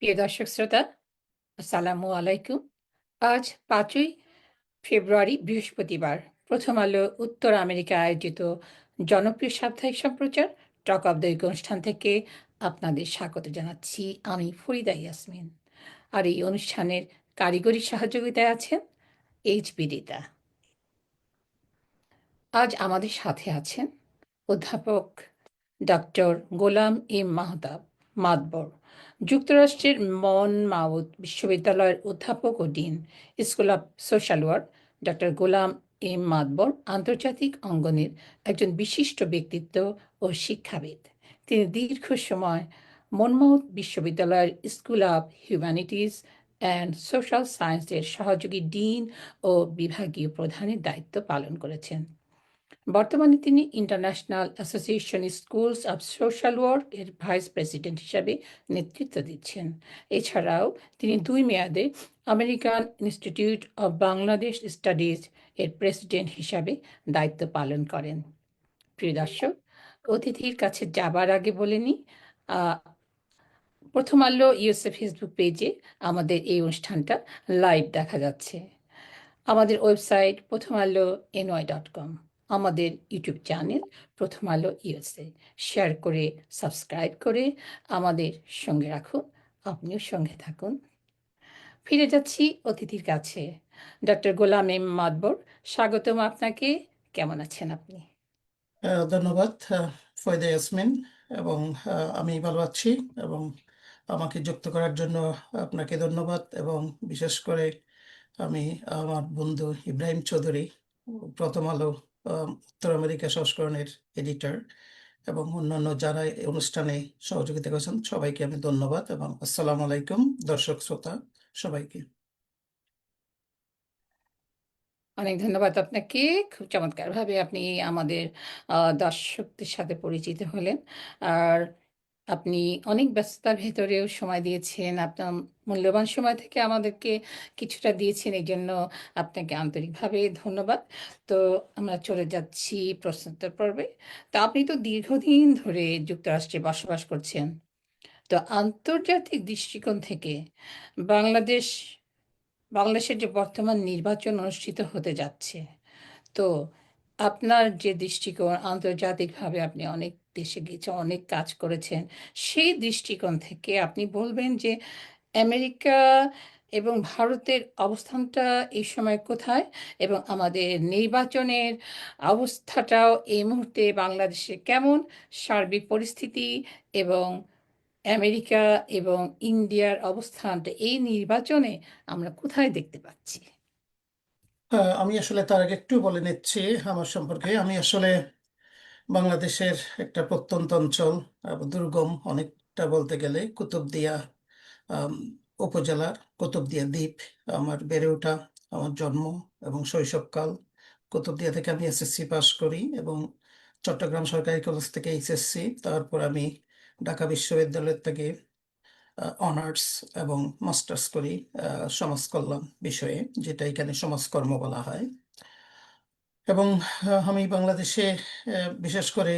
প্রিয় দর্শক শ্রোতা, আসসালামু আলাইকুম। আজ 5ই ফেব্রুয়ারি বৃহস্পতিবার। প্রথম আলো উত্তর আমেরিকা আয়োজিত জনপ্রিয় সাপ্তাহিক সম্প্রচার টক অব দ্য উইক অনুষ্ঠান থেকে আপনাদের স্বাগত জানাচ্ছি। আমি ফরিদা ইয়াসমিন। আর এই অনুষ্ঠানের কারিগরি সহযোগিতায় আছেন বিদিতা। আজ আমাদের সাথে আছেন অধ্যাপক ডক্টর গোলাম মাদবর, যুক্তরাষ্ট্রের মনমাউথ বিশ্ববিদ্যালয়ের অধ্যাপক ও dean, school of social work. Doctor Golam Madbar আন্তর্জাতিক অঙ্গনের একজন বিশিষ্ট ব্যক্তিত্ব ও শিক্ষাবিদ। তিনি দীর্ঘ সময় মনমাউথ বিশ্ববিদ্যালয়ের school of humanities and social সায়েন্সের সহযোগী ডিন ও বিভাগীয় প্রধানের দায়িত্ব পালন করেছেন। বর্তমানে তিনি international association schools of social work এর ভাইস প্রেসিডেন্ট হিসাবে নেতৃত্ব দিচ্ছেন। এছাড়াও তিনি 2 মেয়াদে American institute of Bangladesh studies এর প্রেসিডেন্ট হিসাবে দায়িত্ব পালন করেন। প্রিয় দর্শক, অতিথির কাছে যাবার আগে বলে নিই, প্রথম আলো ইউএসএ ফেসবুক পেজে আমাদের এই অনুষ্ঠানটা লাইভ দেখা যাচ্ছে। আমাদের ওয়েবসাইট প্রথম আলো NY.com, আমাদের ইউটিউব চ্যানেল প্রথম আলো ইউএসএ শেয়ার করে সাবস্ক্রাইব করে আমাদের সঙ্গে রাখুন। আপনিও সঙ্গে থাকুন। ফিরে যাচ্ছি অতিথির কাছে। ডক্টর গোলাম মাদবর, স্বাগতম আপনাকে। কেমন আছেন আপনি? ধন্যবাদ ফয়দা ইয়াসমিন, এবং আমি ভালো আছি। এবং আমাকে যুক্ত করার জন্য আপনাকে ধন্যবাদ। এবং বিশেষ করে আমি আমার বন্ধু ইব্রাহিম চৌধুরী, প্রথম আলো উত্তর আমেরিকা সংস্করণের এডিটর, এবং অন্যান্য যারা এই অনুষ্ঠানে সহযোগিতা করেছেন সবাইকে আমি ধন্যবাদ। এবং আসসালামু আলাইকুম দর্শক শ্রোতা সবাইকে। অনেক ধন্যবাদ আপনাকে। খুব চমৎকারভাবে আপনি আমাদের দর্শকদের সাথে পরিচিত হলেন। আর আপনি অনেক ব্যস্ততার ভেতরেও সময় দিয়েছেন। আপনার মূল্যবান সময় থেকে আমাদেরকে কিছুটা দিয়েছেন, এই জন্য আপনাকে আন্তরিকভাবে ধন্যবাদ। তো আমরা চলে যাচ্ছি প্রশ্নোত্তর পর্বে। তো আপনি তো দীর্ঘদিন ধরে যুক্তরাষ্ট্রে বসবাস করছেন। তো আন্তর্জাতিক দৃষ্টিকোণ থেকে বাংলাদেশ বাংলাদেশের যে বর্তমান নির্বাচন অনুষ্ঠিত হতে যাচ্ছে, তো আপনার যে দৃষ্টিকোণ, আন্তর্জাতিকভাবে আপনি অনেক দেশে গিয়েছেন, অনেক কাজ করেছেন, সেই দৃষ্টিকোণ থেকে আপনি বলবেন যে আমেরিকা এবং ভারতের অবস্থানটা এই সময় কোথায়, এবং আমাদের নির্বাচনের অবস্থাটাও এই মুহূর্তে বাংলাদেশে কেমন, সার্বিক পরিস্থিতি এবং আমেরিকা এবং ইন্ডিয়ার অবস্থানটা এই নির্বাচনে আমরা কোথায় দেখতে পাচ্ছি? আমি আসলে তার আগে একটু বলে নিচ্ছি আমার সম্পর্কে। আমি আসলে বাংলাদেশের একটা প্রত্যন্ত অঞ্চল, দুর্গম অনেকটা বলতে গেলে, কুতুবদিয়া আম, উপজেলার কুতুবদিয়া দ্বীপ আমার বেড়ে ওঠা, আমার জন্ম এবং শৈশবকাল। কুতুবদিয়া থেকে আমি এসএসসি পাশ করি এবং চট্টগ্রাম সরকারি কলেজ থেকে এইচএসসি। তারপর আমি ঢাকা বিশ্ববিদ্যালয় থেকে অনার্স এবং মাস্টার্স করি সমাজ কল্যাণ বিষয়ে, যেটা এখানে সমাজকর্ম বলা হয়। এবং আমি বাংলাদেশে বিশেষ করে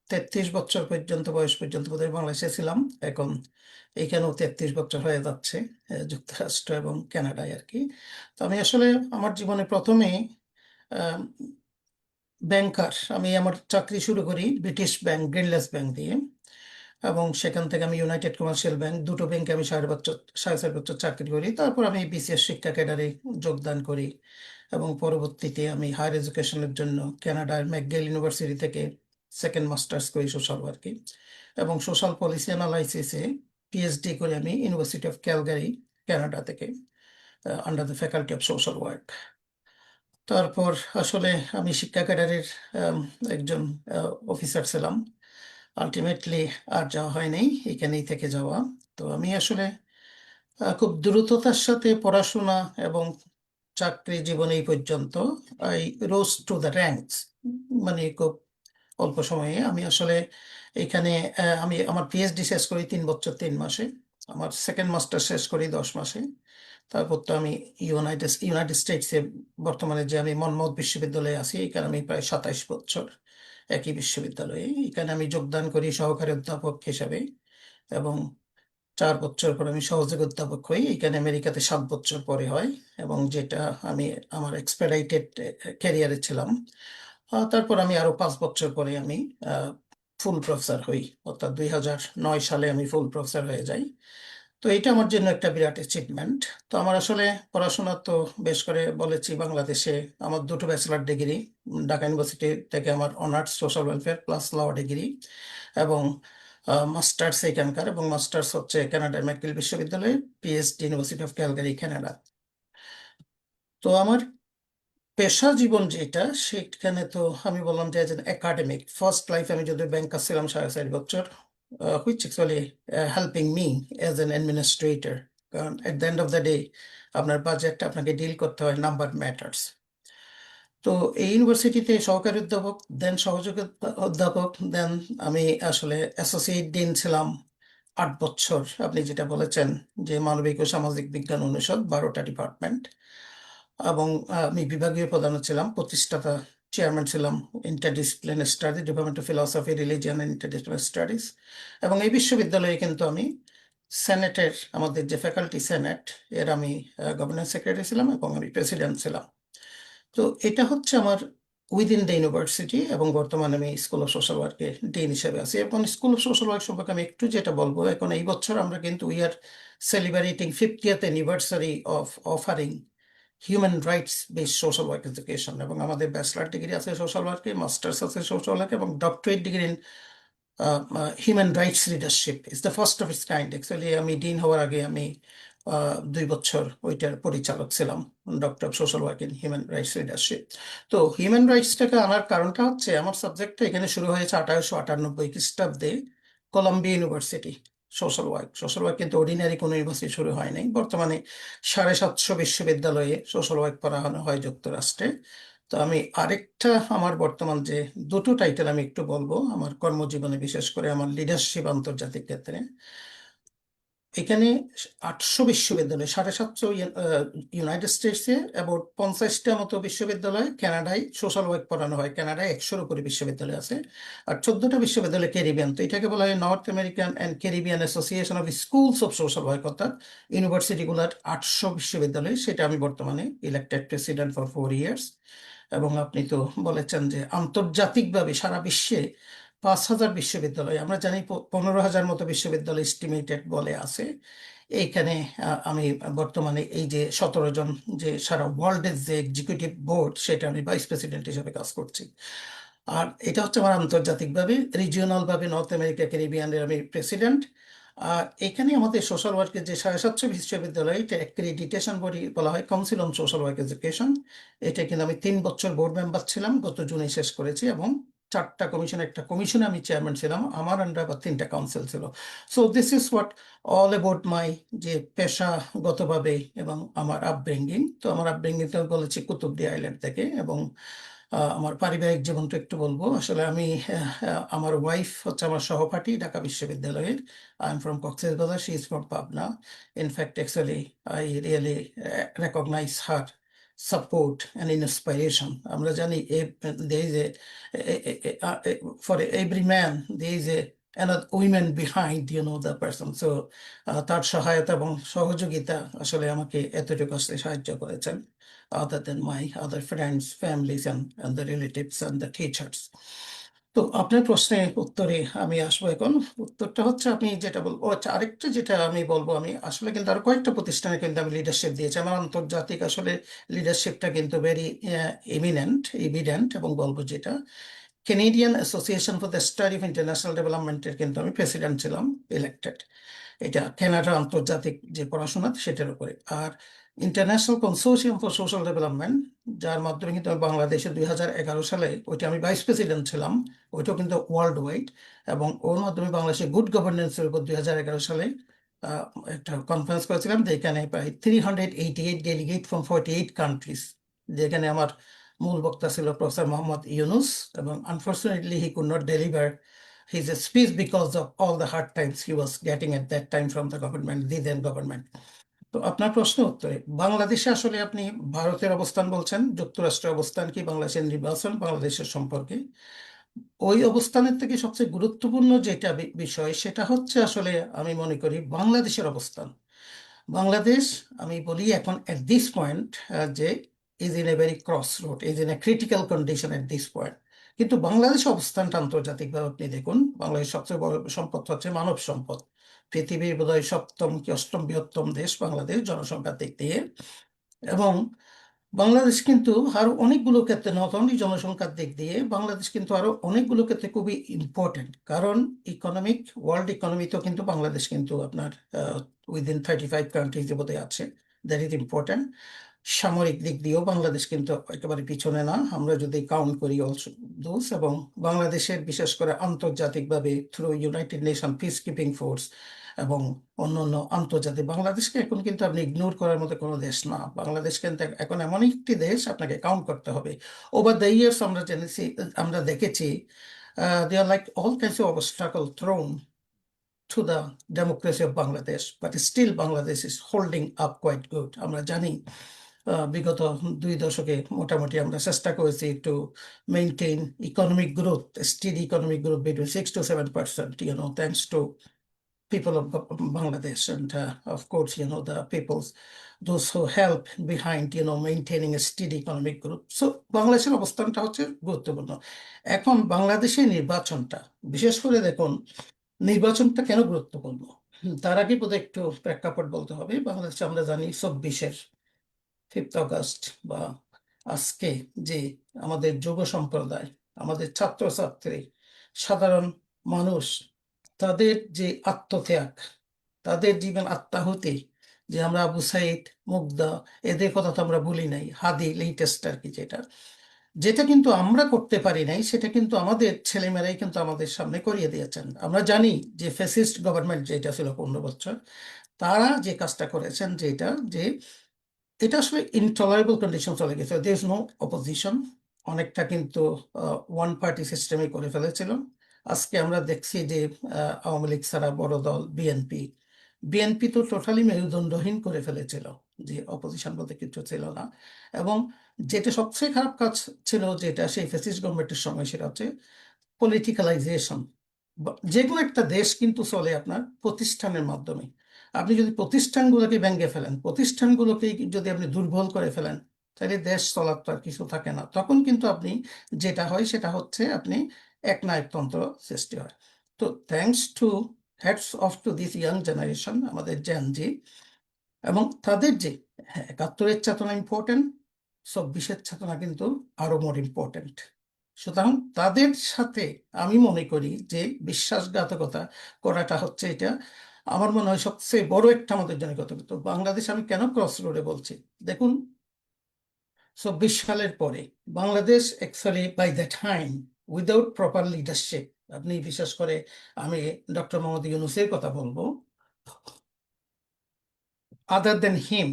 33 বছর পর্যন্ত বয়স পর্যন্ত বোধহয় বাংলাদেশে ছিলাম। এখন এইখানেও 33 বছর হয়ে যাচ্ছে, যুক্তরাষ্ট্র এবং কানাডায় আর কি। তো আমি আসলে আমার জীবনে প্রথমে ব্যাংকার, আমি আমার চাকরি শুরু করি ব্রিটিশ ব্যাংক, গ্রিনলেস ব্যাংক দিয়ে। এবং সেখান থেকে আমি ইউনাইটেড কমার্শিয়াল ব্যাংক, দুটো ব্যাংকে আমি 4.5 বছর চাকরি করি। তারপর আমি বিসিএস শিক্ষা ক্যাডারে যোগদান করি এবং পরবর্তীতে আমি হায়ার এডুকেশনের জন্য কানাডার ম্যাকগিল ইউনিভার্সিটি থেকে সেকেন্ড মাস্টার্স করি সোশ্যাল ওয়ার্কে, এবং সোশ্যাল পলিসি অ্যানালাইসিসে পিএইচডি করি আমি ইউনিভার্সিটি অফ ক্যালগারি, কানাডা থেকে, under the faculty of social work. তারপর আসলে আমি শিক্ষা ক্যাডারের একজন অফিসার ছিলাম। আলটিমেটলি আর যাওয়া হয় নাই, এখানেই থেকে যাওয়া। তো আমি আসলে খুব দ্রুততার সাথে পড়াশোনা এবং চাকরি জীবন এই পর্যন্ত I rose to the ranks, মানে খুব অল্প সময়ে আমি আসলে এখানে আমি আমার পিএইচডি শেষ করি 3 বছর 3 মাসে, আমার সেকেন্ড মাস্টার শেষ করি 10 মাসে। তারপর তো আমি ইউনাইটেড স্টেটসে বর্তমানে যে আমি মনমোহন বিশ্ববিদ্যালয়ে আছি, এখানে আমি প্রায় 27 বছর একই বিশ্ববিদ্যালয়ে। এখানে আমি যোগদান করি সহকারী অধ্যাপক হিসাবে, এবং 4 বছর পর আমি সহযোগী অধ্যাপক হই। এখানে আমেরিকাতে 7 বছর পরে হয়, এবং যেটা আমি আমার এক্সপেডাইটেড ক্যারিয়ারে ছিলাম। তারপর আমি আরো 5 বছর পরে আমি ফুল প্রফেসর হই, অর্থাৎ 2009 সালে আমি ফুল প্রফেসর হয়ে যাই। তো এটা আমার জন্য একটা বিরাট অ্যাচিভমেন্ট। তো আমার আসলে পড়াশোনা তো বেশ করে বলেছি বাংলাদেশে আমার দুটো ব্যাচেলার ডিগ্রি, ঢাকা ইউনিভার্সিটি থেকে আমার honours social welfare plus law degree, এবং মাস্টার্স এখানকার, এবং মাস্টার্স হচ্ছে কানাডার ম্যাকগিল বিশ্ববিদ্যালয়ে, PhD university of Calgary Canada. তো আমার পেশা জীবন যেটা, সেখানে তো আমি বললাম যে একাডেমিক ফার্স্ট লাইফ আমি যদি ব্যাংকার ছিলাম 4.5 বছর, which actually helping me as an administrator. কারণ at the end of the day আপনার বাজেটটা আপনাকে ডিল করতে হয়, নাম্বার ম্যাটার্স। তো এই ইউনিভার্সিটিতে সহকারী অধ্যাপক, দেন সহযোগী অধ্যাপক, দেন আমি আসলে অ্যাসোসিয়েট ডিন ছিলাম 8 বছর। আপনি যেটা বলেছেন যে মানবিক ও সামাজিক বিজ্ঞান অনুষদ, 12টা ডিপার্টমেন্ট, এবং আমি বিভাগীয় প্রধান ছিলাম, প্রতিষ্ঠাতা চেয়ারম্যান ছিলাম interdisciplinary study department of philosophy, religion and interdisciplinary studies. এবং এই বিশ্ববিদ্যালয়ে কিন্তু আমি সেনেটের, আমাদের যে ফ্যাকাল্টি সেনেট, এর আমি গভর্নর সেক্রেটারি ছিলাম, এবং আমি প্রেসিডেন্ট ছিলাম। তো এটা হচ্ছে আমার উইদিন দ্য ইউনিভার্সিটি, এবং বর্তমানে আমি স্কুল অফ সোশ্যাল ওয়ার্কের ডিন হিসেবে আছি। এখন স্কুল অফ সোশ্যাল ওয়ার্ক সম্পর্কে আমি একটু যেটা বলবো, এখন এই বছর আমরা কিন্তু we are celebrating 50th anniversary of offering human rights based social work education. এবং আমাদের ব্যাচেলার ডিগ্রি আছে সোশ্যাল ওয়ার্কে, মাস্টার্স আছে সোশ্যাল ওয়ার্কে, এবং doctorate degree in human rights leadership is the first of its kind. Actually আমি dean হওয়ার আগে আমি 2 বছর ওইটার পরিচালক ছিলাম, doctor of social work in human rights leadership. তো হিউম্যান রাইটসটাকে আনার কারণটা হচ্ছে আমার সাবজেক্টটা এখানে শুরু হয়েছে 1898 খ্রিস্টাব্দে, কলম্বিয়া ইউনিভার্সিটি। সোশ্যাল ওয়ার্ক কিন্তু অর্ডিনারি কোনো ইউনিভার্সিটি শুরু হয় নাই। বর্তমানে 750 বিশ্ববিদ্যালয়ে সোশ্যাল ওয়ার্ক পড়ানো হয় যুক্তরাষ্ট্রে। তো আমি আরেকটা, আমার বর্তমান যে দুটো টাইটেল আমি একটু বলবো আমার কর্মজীবনে, বিশেষ করে আমার লিডারশিপ আন্তর্জাতিক ক্ষেত্রে। এখানে 800 বিশ্ববিদ্যালয়, 750 ইউনাইটেড স্টেটসে, এবং 50টা মতো বিশ্ববিদ্যালয় কানাডায় সোশ্যাল ওয়ার্ক পড়ানো হয়। কানাডায় 100-এর উপরে বিশ্ববিদ্যালয় আছে, আর 14টা বিশ্ববিদ্যালয় ক্যারিবিয়ান। তো এটাকে বলা হয় north American and Caribbean association of schools of social work, অর্থাৎ ইউনিভার্সিটিগুলোর 800 বিশ্ববিদ্যালয়। সেটা আমি বর্তমানে ইলেক্টেড প্রেসিডেন্ট ফর 4 ইয়ার্স। এবং আপনি তো বলেছেন যে আন্তর্জাতিকভাবে সারা বিশ্বে 5,000 বিশ্ববিদ্যালয়, আমরা জানি 15,000 মতো বিশ্ববিদ্যালয় এস্টিমেটেড বলে আছে এইখানে। আমি বর্তমানে এই যে 17 জন, যে সারা ওয়ার্ল্ডের যে এক্সিকিউটিভ বোর্ড, সেটা আমি ভাইস প্রেসিডেন্ট হিসেবে কাজ করছি। আর এটা হচ্ছে আমার আন্তর্জাতিকভাবে। রিজিওনাল ভাবে নর্থ আমেরিকা ক্যারিবিয়ানের আমি প্রেসিডেন্ট। আর এখানে আমাদের সোশ্যাল ওয়ার্কের যে 750 বিশ্ববিদ্যালয়, এটা অ্যাক্রিডিটেশন বডি বলা হয় council on social work education. এটা কিন্তু আমি 3 বছর বোর্ড মেম্বার ছিলাম, গত জুনে শেষ করেছি, এবং 4টা কমিশন, একটা কমিশনে আমি চেয়ারম্যান ছিলাম, আমার আন্ডার আবার 3টা কাউন্সিল ছিল। So this is what all about my, যে পেশাগতভাবে এবং আমার আপব্রিঙ্গিং। তো আমার আপব্রিঙ্গিং তো বলেছি কুতুবদিয়া আইল্যান্ড থেকে। এবং আমার পারিবারিক জীবনটা একটু বলবো। আসলে আমি আমার ওয়াইফ হচ্ছে আমার সহপাঠী ঢাকা বিশ্ববিদ্যালয়ের। I am from Cox's Bazar, she is from Pabna. In fact actually I really recognise her support and inspiration. আমরা জানি there is for every man there is another women behind, the person. So তার সহায়তা এবং সহযোগিতা আসলে আমাকে এতটুকু আসলে সাহায্য করেছেন, other than my other friends, families, and the relatives and the teachers. তো আপনার প্রশ্নের উত্তরে আমি আসবো এখন। উত্তরটা হচ্ছে আপনি যেটা বলবো, আচ্ছা আরেকটা যেটা আমি বলবো, আমি আসলে কিন্তু আরো কয়েকটা প্রতিষ্ঠানে কিন্তু আমি লিডারশিপ দিয়েছি। আমার আন্তর্জাতিক আসলে লিডারশিপটা কিন্তু ভেরি এভিডেন্ট। এবং বলবো যেটা Canadian association for the study of international ডেভেলপমেন্টের কিন্তু আমি প্রেসিডেন্ট ছিলাম, ইলেক্টেড। এটা কানাডার আন্তর্জাতিক যে পড়াশোনা সেটার উপরে। আর international consortium for social development, যার মাধ্যমে কিন্তু আমি বাংলাদেশে 2011 সালে, ওইটা আমি ভাইস প্রেসিডেন্ট ছিলাম, ওইটাও কিন্তু ওয়ার্ল্ড ওয়াইড, এবং ওর মাধ্যমে বাংলাদেশে গুড গভর্নেন্সের উপর 2011 সালে আহ, একটা কনফারেন্স করেছিলাম, যেখানে প্রায় 388 ডেলিগেট ফ্রম 48 কান্ট্রিজ, যেখানে আমার মূল বক্তা ছিল প্রফেসর মোহাম্মদ ইউনুস, এবং unfortunately he could not deliver his speech because of all the hard times he was getting at that time from the government, the then government. তো আপনার প্রশ্ন উত্তরে, বাংলাদেশে আসলে আপনি ভারতের অবস্থান বলছেন, যুক্তরাষ্ট্রের অবস্থান কি বাংলাদেশের নির্বাচন বাংলাদেশের সম্পর্কে, ওই অবস্থানের থেকে সবচেয়ে গুরুত্বপূর্ণ যেটা বিষয়, সেটা হচ্ছে আসলে আমি মনে করি বাংলাদেশের অবস্থান। বাংলাদেশ, আমি বলি এখন এট দিস পয়েন্ট, যে is in a very cross road, is in a critical condition at this point. কিন্তু বাংলাদেশ অবস্থানটা আন্তর্জাতিকভাবে আপনি দেখুন, বাংলাদেশ সবচেয়ে বড় সম্পদ হচ্ছে মানব সম্পদ। পৃথিবীর বোধহয় সপ্তম কি অষ্টম বৃহত্তম দেশ বাংলাদেশ জনসংখ্যার দিক দিয়ে। এবং বাংলাদেশ কিন্তু আরো অনেকগুলো ক্ষেত্রে, নট অনলি জনসংখ্যার দিক দিয়ে, বাংলাদেশ কিন্তু আরো অনেকগুলো ক্ষেত্রে খুবই ইম্পর্টেন্ট। কারণ ইকোনমিক, ওয়ার্ল্ড ইকোনমিতেও কিন্তু বাংলাদেশ কিন্তু আপনার উইদিন 35 কান্ট্রিজ বোধহয় আছে, দ্যাট ইজ ইম্পর্টেন্ট। সামরিক দিক দিয়েও বাংলাদেশ কিন্তু একেবারে পিছনে না, আমরা যদি কাউন্ট করি অলসো দোস। এবং বাংলাদেশের বিশেষ করে আন্তর্জাতিকভাবে through United nation peace keeping force এবং অন্যান্য আন্তর্জাতিক, বাংলাদেশকে এখন কিন্তু আপনি ইগনোর করার মতো কোনো দেশ না। বাংলাদেশ কিন্তু এখন এমন একটি দেশ, আপনাকে কাউন্ট করতে হবে। ওভার দ্য ইয়ার্স আমরা জেনেছি, আমরা দেখেছি, they are like all kinds of obstacle thrown to the democracy of Bangladesh, but still Bangladesh is holding up quite good. আমরা জানি বিগত 2 দশকে মোটামুটি আমরা চেষ্টা করেছি to maintain economic growth, steady economic growth between 6 to 7%, thanks to people of Bangladesh, and of course, the peoples, those who help behind, maintaining a steady economic growth. So বাংলাদেশের অবস্থানটা হচ্ছে গুরুত্বপূর্ণ। এখন বাংলাদেশের নির্বাচনটা, বিশেষ করে দেখুন, নির্বাচনটা কেন গুরুত্বপূর্ণ, তার আগে বোধহয় একটু প্রেক্ষাপট বলতে হবে। বাংলাদেশে আমরা জানি 5th অগাস্ট বা আজকে, যে আমাদের যুব সম্প্রদায়, আমাদের ছাত্রছাত্রী, সাধারণ মানুষ, তাদের যে আত্মত্যাগ, তাদের জীবন আত্মাহুতি, যে আমরা আবু সাইদ, মুগ্ধা, এদের কথা তো আমরা বলি নাই, হাদি লেটেস্ট আর কি, যেটা যেটা কিন্তু আমরা করতে পারি নাই, সেটা কিন্তু আমাদের ছেলেমেয়েরাই কিন্তু আমাদের সামনে করিয়ে দিয়েছেন। আমরা জানি যে ফ্যাসিস্ট গভর্নমেন্ট যেটা ছিল 15 বছর, তারা যে কাজটা করেছেন, যেটা যে এটা আসলে ইনটলারেবল কন্ডিশন চলে গেছে, দের ইজ নো অপোজিশন, অনেকটা কিন্তু ওয়ান পার্টি সিস্টেমে করে ফেলেছিল। আজকে আমরা দেখছি যে আওয়ামী লীগ ছাড়া বড় দল বিএনপি, বিএনপি তো টোটালি মেরুদণ্ডহীন করে ফেলেছিল, যে অপোজিশন বলতে কিছু ছিল না। এবং যেটা সবচেয়ে খারাপ কাজ ছিল, যেটা সেই ফ্যাসিস্ট গভর্নমেন্টের সময়, সেটা হচ্ছে পলিটিক্যালাইজেশন। যে কোনো একটা দেশ কিন্তু চলে আপনার প্রতিষ্ঠানের মাধ্যমে। আপনি যদি প্রতিষ্ঠানগুলোকে ভেঙে ফেলেন, প্রতিষ্ঠানগুলোকে যদি আপনি দুর্বল করে ফেলেন, তাহলে দেশ চলার তো আর কিছু থাকে না। তখন কিন্তু আপনি, যেটা হয় সেটা হচ্ছে আপনি একনায়কতন্ত্র সৃষ্টি হয়। তো thanks to, hats off to this young generation, আমাদের জেনজি, এবং তাদের যে, হ্যাঁ, 71-এর চেতনা ইম্পর্টেন্ট, 24-এর চেতনা কিন্তু আরো মোর ইম্পর্টেন্ট। সুতরাং তাদের সাথে আমি মনে করি যে বিশ্বাসঘাতকতা করাটা হচ্ছে, এটা আমার মনে হয় সবচেয়ে বড় একটা আমাদের জন্য কথা। তো বাংলাদেশ আমি কেন ক্রস রোডে বলছি, দেখুন, 24 সালের পরে Bangladesh actually by the time, without proper leadership, আপনি বিশেষ করে আমি ডক্টর মোহাম্মদ ইউনূসের কথা বলবো, আদার দেন হিম,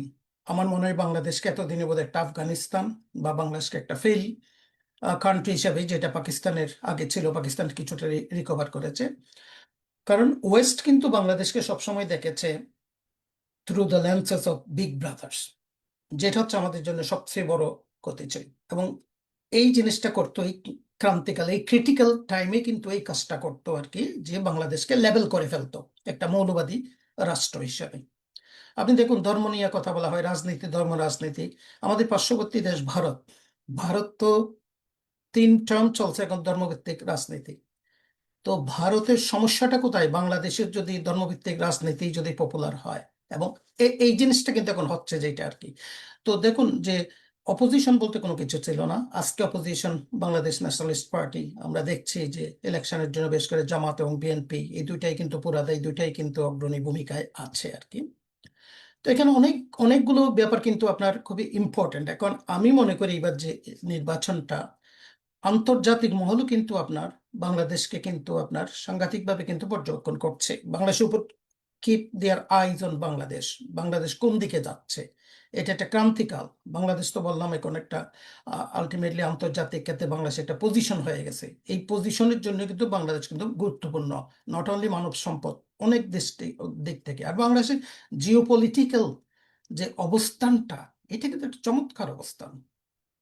আমার মনে হয় বাংলাদেশকে এতদিনে বোধহয় একটা আফগানিস্তান বা বাংলাদেশকে একটা ফেল কান্ট্রি হিসাবে, যেটা পাকিস্তানের আগে ছিল, পাকিস্তান কিছুটা রিকভার করেছে। কারণ ওয়েস্ট কিন্তু বাংলাদেশকে সবসময় দেখেছে through the lenses of big brothers, যেটা হচ্ছে আমাদের জন্য সবচেয়ে বড় ক্ষতি ছিল। এবং এই জিনিসটা করতো, এই ক্রান্তিকালে, এই ক্রিটিক্যাল টাইমে কিন্তু এই কাজটা করতো আর কি, যে বাংলাদেশকে লেভেল করে ফেলতো একটা মৌলবাদী রাষ্ট্র হিসাবে। আপনি দেখুন, ধর্ম নিয়ে কথা বলা হয়, রাজনীতি, ধর্ম রাজনীতি। আমাদের পার্শ্ববর্তী দেশ ভারত, ভারত তো 3 টার্ম চলছে এখন ধর্মভিত্তিক রাজনীতি। তো ভারতের সমস্যাটা কোথায়, বাংলাদেশের যদি ধর্মভিত্তিক রাজনীতি যদি পপুলার হয়, এবং এই জিনিসটা কিন্তু এখন হচ্ছে, যেটা আর কি। তো দেখুন যে অপোজিশন বলতে কোনো কিছু ছিল না। আজকে অপোজিশন বাংলাদেশ ন্যাশনালিস্ট পার্টি, আমরা দেখছি যে ইলেকশনের জন্য বেশ করে জামাত এবং বিএনপি, এই দুইটাই কিন্তু পুরাদা, এই দুইটাই কিন্তু অগ্রণী ভূমিকায় আছে আর কি। তো এখানে অনেকগুলো ব্যাপার কিন্তু আপনার খুবই ইম্পর্টেন্ট। এখন আমি মনে করি এবার যে নির্বাচনটা, আন্তর্জাতিক মহলও কিন্তু আপনার বাংলাদেশকে কিন্তু আপনার সাংঘাতিকভাবে কিন্তু পর্যবেক্ষণ করছে, বাংলাদেশের উপর keep there eyes on Bangladesh. Bangladesh কোন দিকে যাচ্ছে, এটা একটা ক্রান্তিকাল। বাংলাদেশ তো বললাম এখন একটা আলটিমেটলি আন্তর্জাতিক ক্ষেত্রে বাংলাদেশ একটা পজিশন হয়ে গেছে। এই পজিশনের জন্য কিন্তু বাংলাদেশ কিন্তু গুরুত্বপূর্ণ, নট অনলি মানব সম্পদ, অনেক দিক থেকে। আর বাংলাদেশের জিওপলিটিক্যাল যে অবস্থানটা, এটা কিন্তু একটা চমৎকার অবস্থান,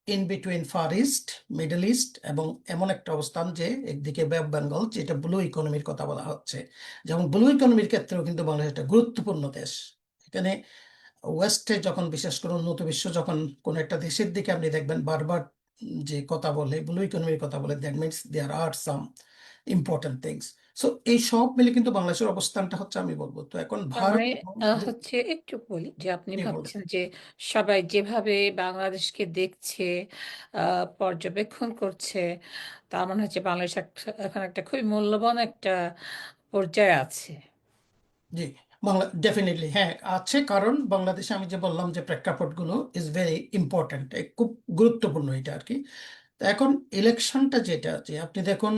in between Far East, Middle East, এবং এমন একটা অবস্থান যে একদিকে বে অফ বেঙ্গল, যেটা ব্লু ইকোনমির কথা বলা হচ্ছে। যেমন ব্লু ইকোনমির ক্ষেত্রেও কিন্তু বাংলাদেশ একটা গুরুত্বপূর্ণ দেশ। এখানে ওয়েস্টে যখন, বিশেষ করে উন্নত বিশ্ব যখন কোন একটা দেশের দিকে আপনি দেখবেন বারবার যে কথা বলে, ব্লু ইকোনমির কথা বলে, that means there are some important things. So এই সব মিলে কিন্তু বাংলাদেশের অবস্থানটা হচ্ছে, আমি বলবো তো এখন তার ভারত মানে এবং হচ্ছে একটু বলি যে আপনি জি, বলুন। ভাবছেন যে সবাই যেভাবে বাংলাদেশকে দেখছে, পর্যবেক্ষণ করছে, তার মানে হচ্ছে বাংলাদেশ এখন একটা খুবই মূল্যবান একটা পর্যায়ে আছে। জি, বাংলা ডেফিনেটলি হ্যাঁ আছে, কারণ বাংলাদেশে আমি যে বললাম যে প্রেক্ষাপটগুলো ইজ ভেরি ইম্পর্ট্যান্ট, খুব গুরুত্বপূর্ণ এটা আর কি। তো এখন ইলেকশনটা যেটা, যে আপনি দেখুন,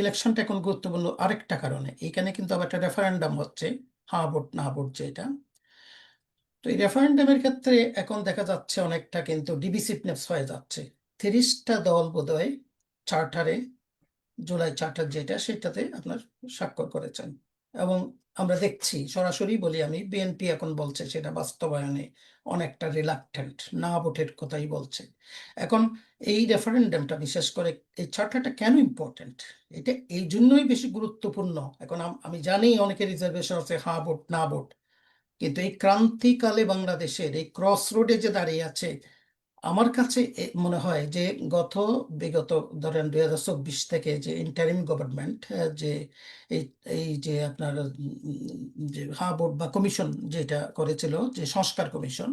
ইলেকশনটা এখন গুরুত্বপূর্ণ আরেকটা কারণে, এখানে কিন্তু আবার একটা রেফারেন্ডাম হচ্ছে, হ্যাঁ ভোট না ভোট যেটা। তো এই রেফারেন্ডামের ক্ষেত্রে এখন দেখা যাচ্ছে অনেকটা কিন্তু ডিভিসিভনেস হয়ে যাচ্ছে। 30টা দল বোধহয় চার্টারে, জুলাই চার্টার যেটা, সেটাতে আপনার স্বাক্ষর করেছেন। এবং আমরা দেখছি, সরাসরি বলি আমি, বিএনপি এখন বলছে সেটা বাস্তবায়নে অনেকটা রিলাক্টেন্ট, না ভোটের কথাই বলছে। এখন এই রেফারেন্ডামটা, বিশেষ করে এই চার্টারটা কেন ইম্পর্টেন্ট, এটা এই জন্যই বেশি গুরুত্বপূর্ণ। এখন আমি জানি অনেকের রিজার্ভেশন আছে হ্যাঁ ভোট না ভোট, কিন্তু এই ক্রান্তিকালে বাংলাদেশের এই ক্রস রোডে যে দাঁড়িয়ে আছে, আমার কাছে মনে হয় যে বিগত ধরেন 2024 থেকে যে ইন্টারিম গভর্নমেন্ট, যে এই এই যে আপনার যে হা বোর্ড বা কমিশন যেটা করেছিল, যে সংস্কার কমিশন,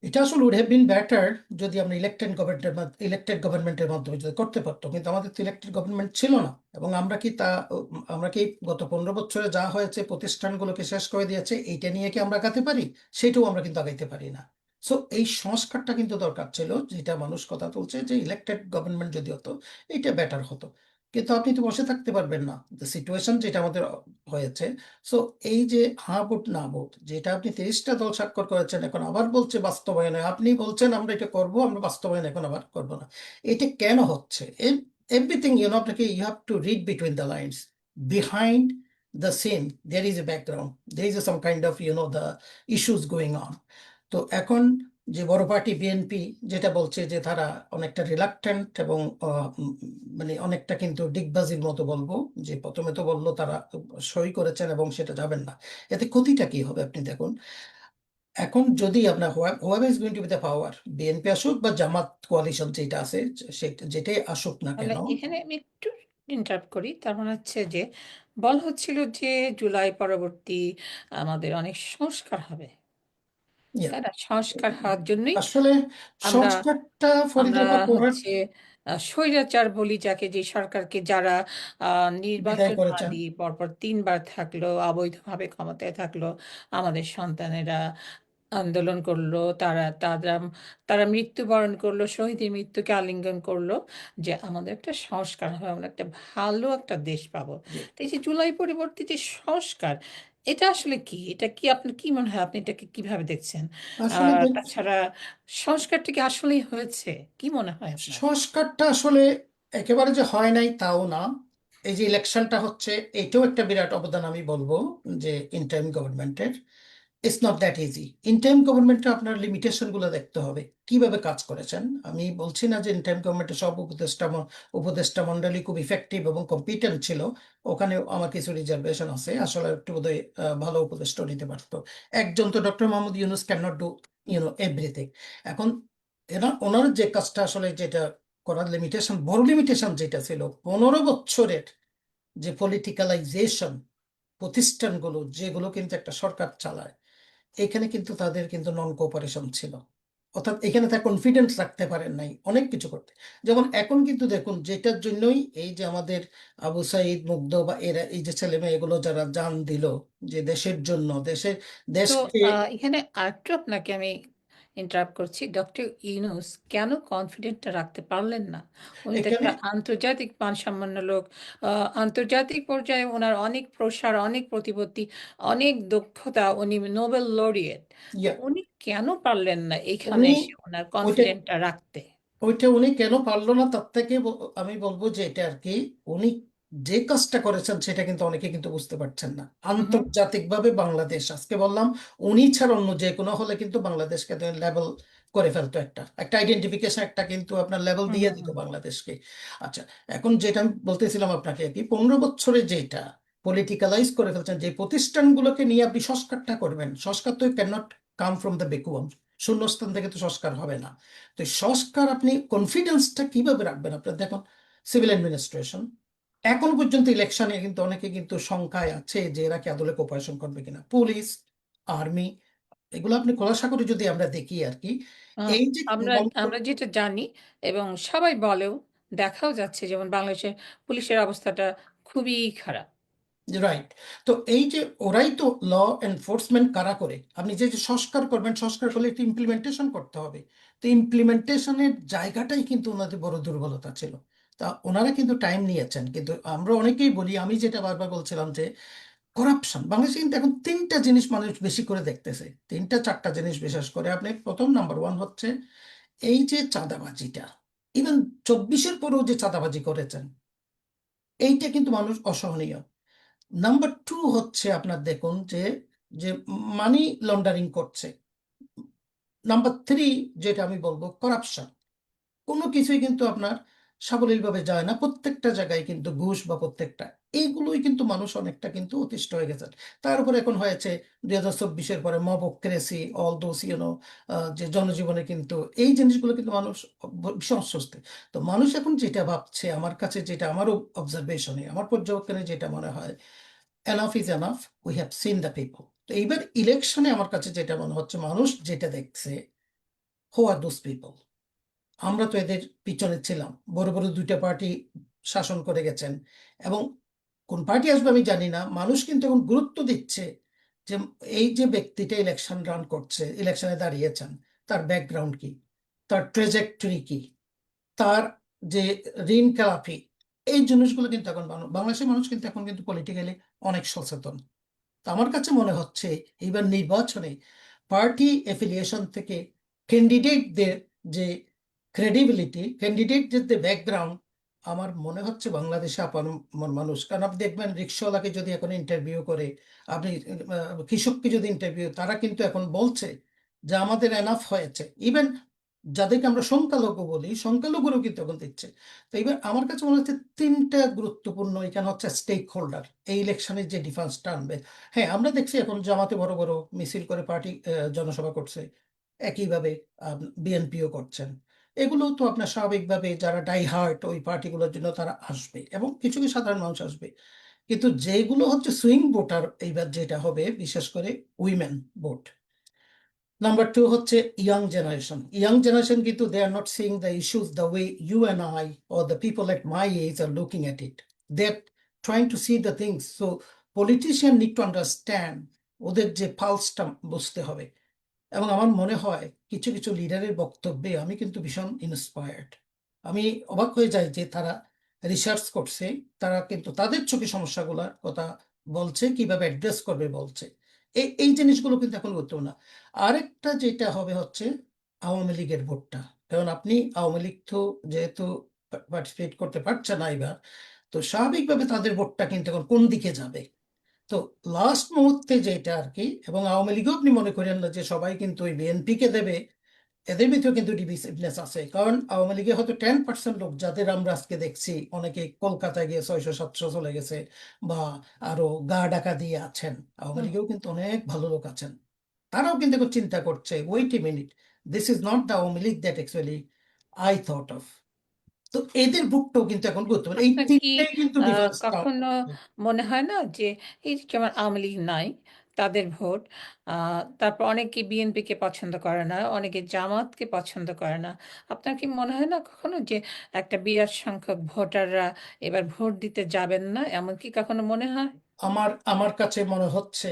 এটা আসলে উড হ্যাভ বিন বেটার যদি আমরা ইলেকটেড গভর্নমেন্টের মাধ্যমে যদি করতে পারতো। কিন্তু আমাদের তো ইলেকটেড গভর্নমেন্ট ছিল না, এবং আমরা কি গত 15 বছরে যা হয়েছে, প্রতিষ্ঠানগুলোকে শেষ করে দিয়েছে, এইটা নিয়ে কি আমরা আগাতে পারি? সেটাও আমরা কিন্তু আগাইতে পারি না। সো এই সংস্কারটা কিন্তু দরকার ছিল, যেটা মানুষ কথা তুলছে, যে ইলেকটেড গভর্নমেন্ট যদি হতো এটা বেটার হতো। কিন্তু আপনি তো বসে থাকতে পারবেন না, সিচুয়েশন যেটা আমাদের হয়েছে। সো এই যে হ্যাঁ ভোট না ভোট, যেটা আপনি 30টা দল স্বাক্ষর করেছেন, এখন আবার বলছে বাস্তবায়নে, আপনি বলছেন আমরা এটা করব, আমরা বাস্তবায়ন এখন আবার করব না। এটা কেন হচ্ছে? এভরিথিং আপনাকে, you have to read between the lines, behind the scene there is a background, there is some kind of the issues going on. তো এখন যে বড় পার্টি বিএনপি যেটা বলছে যে তারা অনেকটা রিলাক্টেন্ট, এবং মানে অনেকটা কিন্তু ডিগবাজির মতো বলবো, যে প্রথমে তো বললো তারা সই করেছেন এবং সেটা যাবেন না। এতে ক্ষতিটা কি হবে আপনি দেখুন। এখন যদি আপনার where is going to B the power, BNP আসুক বা জামাত কোয়ালিশন যেটা আছে, সেটা যেটাই আসুক না তাহলে কেন। এখানে আমি একটু ইন্টারাপ্ট করি। তার মানে হচ্ছে যে বলা হচ্ছিল যে জুলাই পরবর্তী আমাদের অনেক সংস্কার হবে, ইয়া, তাই না? সংস্কার হওয়ার জন্যই আসলে আমরা সংস্কারটা আমরা ফরিদা পড়ার হচ্ছে স্বৈরাচার বলি যাকে, যে সরকারকে যারা বিদায় নির্বাচন না করেছেন। দিয়ে পরপর 3বার থাকলো, অবৈধভাবে ক্ষমতায় থাকলো, আমাদের সন্তানেরা আন্দোলন করলো, তারা তারা তারা মৃত্যুবরণ করলো, শহীদের মৃত্যুকে আলিঙ্গন করলো, যে আমাদের একটা সংস্কার হবে, আমরা একটা ভালো একটা দেশ পাবো। জি, তো এই যে জুলাই পরবর্তী যে সংস্কার, এটা আসলে কি? এটা কি, আপনার কি মনে হয়, আপনি এটাকে কিভাবে দেখছেন? আসলে আর তাছাড়া সংস্কারটা কি আসলেই হয়েছে? কি মনে হয় আপনার? সংস্কারটা আসলে একেবারে যে হয় নাই তাও না। এই যে ইলেকশনটা হচ্ছে, এটাও একটা বিরাট অবদান আমি বলবো, যে ইন্টারিম গভর্নমেন্টের। It's not that easy. Interim গভর্নমেন্টে আপনার লিমিটেশন গুলো দেখতে হবে, কিভাবে কাজ করেছেন। আমি বলছি না যে ইন্টারিম গভর্নমেন্টের সব উপদেষ্টা মন্ডলী খুব ইফেক্টিভ এবং কম্পিটেন্ট ছিল, ওখানে আমার কিছু রিজার্ভেশন আছে, আসলে একটু বোধহয় ভালো উপদেষ্টা নিতে পারতো। একজন তো doctor Mohammad Yunus can not do everything. এখন ওনার যে কাজটা আসলে, যেটা করার লিমিটেশন, বড় লিমিটেশন যেটা ছিল 15 বছরের যে পলিটিক্যালাইজেশন, প্রতিষ্ঠানগুলো যেগুলো কিন্তু একটা সরকার চালায়, এখানে কিন্তু তাদের কিন্তু নন কোঅপারেশন ছিল। অর্থাৎ এখানে তার কনফিডেন্স রাখতে পারেন নাই অনেক কিছু করতে। যেমন এখন কিন্তু দেখুন, যেটার জন্যই এই যে আমাদের আবু সাইদ মুগ্ধ বা এরা এই যে ছেলে মেয়ে এগুলো যারা জান দিল যে দেশের জন্য, তো দেশকে, এখানে আরেকটু আপনাকে আমি ইন্টারাপ্ট করছি। ডক্টর ইউনূস কেন কনফিডেন্টটা রাখতে পারলেন না? উনি তো এখানে একটা আন্তর্জাতিক মানসম্পন্ন লোক। আন্তর্জাতিক পর্যায়ে ওনার অনেক প্রসার, অনেক প্রতিপত্তি, অনেক দক্ষতা, উনি নোবেল লরিয়েট। তো ইয়া উনি কেন পারলেন না এখানে উনি এসে ওনার ওইটা কনফিডেন্টটা রাখতে? ওইটা উনি কেন পারলো না, তার থেকে আমি বলবো যে এটা আর কি, উনি যে কাজটা করেছেন সেটা কিন্তু অনেকে কিন্তু বুঝতে পারছেন না। হুম। আন্তর্জাতিকভাবে বাংলাদেশ, আজকে বললাম, উনি ছাড়া অন্য যে কোনো হলে কিন্তু বাংলাদেশকে লেভেল করে ফেলতো, একটা একটা আইডেন্টিফিকেশন, একটা কিন্তু আপনার লেভেল হুম দিয়ে হুম দিত হুম বাংলাদেশকে। আচ্ছা, এখন যেটা আমি বলতেছিলাম আপনাকে কি, 15 বছরে যেটা পলিটিক্যালাইজ করে ফেলছেন, যে প্রতিষ্ঠানগুলোকে নিয়ে আপনি সংস্কারটা করবেন, সংস্কার তো can not come from the vacuum, শূন্যস্থান থেকে তো সংস্কার হবে না। তো এই সংস্কার আপনি কনফিডেন্সটা কিভাবে রাখবেন? আপনার দেখুন, সিভিল অ্যাডমিনিস্ট্রেশন এখন পর্যন্ত ইলেকশনে কিন্তু অনেকে কিন্তু শঙ্কায় আছে যে এরা কি আদলে কোপারেশন করবে কিনা। পুলিশ, আর্মি, এগুলো আপনি খোলাসা করে যদি আমরা দেখি আর কি, আহ, এই যে আমরা আমরা যেটা জানি এবং সবাই বলেও, দেখাও যাচ্ছে, যেমন বাংলাদেশের পুলিশের অবস্থাটা খুবই খারাপ। রাইট, তো এই যে ওরাই তো ল এনফোর্সমেন্ট কারা করে, আপনি যে যে সংস্কার করবেন, সংস্কার করলে একটু ইমপ্লিমেন্টেশন করতে হবে। তো ইমপ্লিমেন্টেশনের জায়গাটাই কিন্তু ওনাদের বড় দুর্বলতা ছিল। তা ওনারা কিন্তু টাইম নিয়েছেন, কিন্তু আমরা অনেকেই বলি, আমি যেটা বারবার বলছিলাম যে করাপশন বাংলাদেশে কিন্তু এখন তিনটা জিনিস মানুষ বেশি করে দেখতেছে, তিনটা চারটা জিনিস বিশেষ করে। আপনি প্রথম নাম্বার ওয়ান হচ্ছে এই যে চাঁদাবাজিটা, ইভেন 24-এর পরেও যে চাঁদাবাজি করেছেন, এইটা কিন্তু মানুষ অসহনীয়। নাম্বার টু হচ্ছে আপনার দেখুন যে যে মানি লন্ডারিং করছে। নাম্বার থ্রি যেটা আমি বলবো, করাপশন। কোনো কিছুই কিন্তু আপনার সাবলীলভাবে যায় না, প্রত্যেকটা জায়গায় কিন্তু ঘুষ বা প্রত্যেকটা, এইগুলোই কিন্তু মানুষ অনেকটা কিন্তু অতিষ্ঠ হয়ে গেছেন। তার উপর এখন হয়েছে 2024-এর পরে মবক্রেসি, অল দোস যে জনজীবনে কিন্তু এই জিনিসগুলো কিন্তু মানুষ ভীষণ অস্বস্তি। তো মানুষ এখন যেটা ভাবছে, আমার কাছে যেটা, আমারও অবজারভেশনে, আমার পর্যবেক্ষণে যেটা মনে হয়, enough is enough, we have seen the people. তো এইবার ইলেকশনে আমার কাছে যেটা মনে হচ্ছে, মানুষ যেটা দেখছে, হু আর দোজ পিপল? আমরা তো এদের পিছনে ছিলাম, বড় বড় দুইটা পার্টি শাসন করে গেছেন, এবং কোন পার্টি আসবে আমি জানি না, মানুষ কিন্তু এখন গুরুত্ব দিচ্ছে যে এই যে ব্যক্তিটা ইলেকশন রান করছে, ইলেকশনে দাঁড়িয়েছেন, তার ব্যাকগ্রাউন্ড কি, তার ট্রেজেক্টরি কি, তার যে ঋণ খেলাপি, এই জিনিসগুলো কিন্তু এখন বাংলাদেশের মানুষ কিন্তু এখন কিন্তু পলিটিক্যালি অনেক সচেতন। তো আমার কাছে মনে হচ্ছে এইবার নির্বাচনে পার্টি এফিলিয়েশন থেকে ক্যান্ডিডেটদের যে ক্রেডিবিলিটি, ক্যান্ডিডেটদের যে ব্যাকগ্রাউন্ড, আমার মনে হচ্ছে বাংলাদেশে আপামর মানুষ, কারণ আপনি দেখবেন রিক্সাওয়ালাকে যদি এখন ইন্টারভিউ করে, আপনি কৃষককে যদি ইন্টারভিউ, তারা কিন্তু এখন বলছে যে আমাদের এনাফ হয়েছে। ইভেন যাদেরকে আমরা সংখ্যালঘু বলি, সংখ্যালঘুরও কিন্তু এখন দিচ্ছে। তো এবার আমার কাছে মনে হচ্ছে তিনটা গুরুত্বপূর্ণ এখানে হচ্ছে স্টেক হোল্ডার, এই ইলেকশনের যে ডিফারেন্সটা আনবে। হ্যাঁ, আমরা দেখছি এখন জামাতে বড় বড় মিছিল করে পার্টি জনসভা করছে, একইভাবে বিএনপিও করছেন। এগুলো তো আপনার স্বাভাবিকভাবে যারা ডাই হার্ট ওই পার্টিগুলোর জন্য তারা আসবে, এবং কিছু কিছু সাধারণ মানুষ আসবে। কিন্তু যেগুলো হচ্ছে সুইং ভোটার, এইবার যেটা হবে বিশেষ করে উইমেন ভোট। নাম্বার টু হচ্ছে ইয়াং জেনারেশন। ইয়াং জেনারেশন কিন্তু they are not seeing the issues the way you and I or the people at my age are looking at it. They are trying to see the things. So politician need to understand, ওদের যে পালসটা বুঝতে হবে। এবং আমার মনে হয় কিছু কিছু লিডারের বক্তব্যে আমি কিন্তু ভীষণ ইন্সপায়ার্ড। আমি অবাক হয়ে যাই যে তারা রিসার্চ করছে, তারা কিন্তু তাদের চোখে সমস্যাগুলোর কথা বলছে, কিভাবে অ্যাড্রেস করবে বলছে। এই জিনিসগুলো কিন্তু এখন গুরুত্বপূর্ণ না। আরেকটা যেটা হবে হচ্ছে আওয়ামী লীগের ভোটটা। কারণ আপনি আওয়ামী লীগ তো যেহেতু পার্টিসিপেট করতে পারছে না এবার, তো স্বাভাবিকভাবে তাদের ভোটটা কিন্তু এখন কোন দিকে যাবে। তো লাস্ট মুহূর্তে যেটা আর কি, এবং আওয়ামী লীগও আপনি মনে করেন না যে সবাই কিন্তু ওই বিএনপি কে দেবে, এদের ভিতরে কিন্তু ডিভিসিভনেস আছে। কারণ আওয়ামী লীগে হয়তো 10% লোক, যাদের আমরা আজকে দেখছি অনেকে কলকাতায় গিয়ে 600-700 চলে গেছে, বা আরো গা ডাকা দিয়ে আছেন, আওয়ামী হুম। লীগেও কিন্তু অনেক ভালো লোক আছেন। তারাও কিন্তু এখন চিন্তা করছে, wait a minute, this is not the Awami League that actually I thought of. তো তো এদের ভোটটাও কিন্তু এখন গুরুত্বপূর্ণ, এই আপনার কি তিনটাই কিন্তু ডিফারেন্স। কখনো মনে হয় না যে এই যে যেমন আওয়ামী লীগ নাই, তাদের ভোট, তারপর অনেকে বিএনপিকে পছন্দ করে না, অনেকে জামাতকে পছন্দ করে না। আপনার কি মনে হয় না কখনো যে একটা বিরাট সংখ্যক ভোটাররা এবার ভোট দিতে যাবেন না, এমন কি কখনো মনে হয়? আমার আমার কাছে মনে হচ্ছে,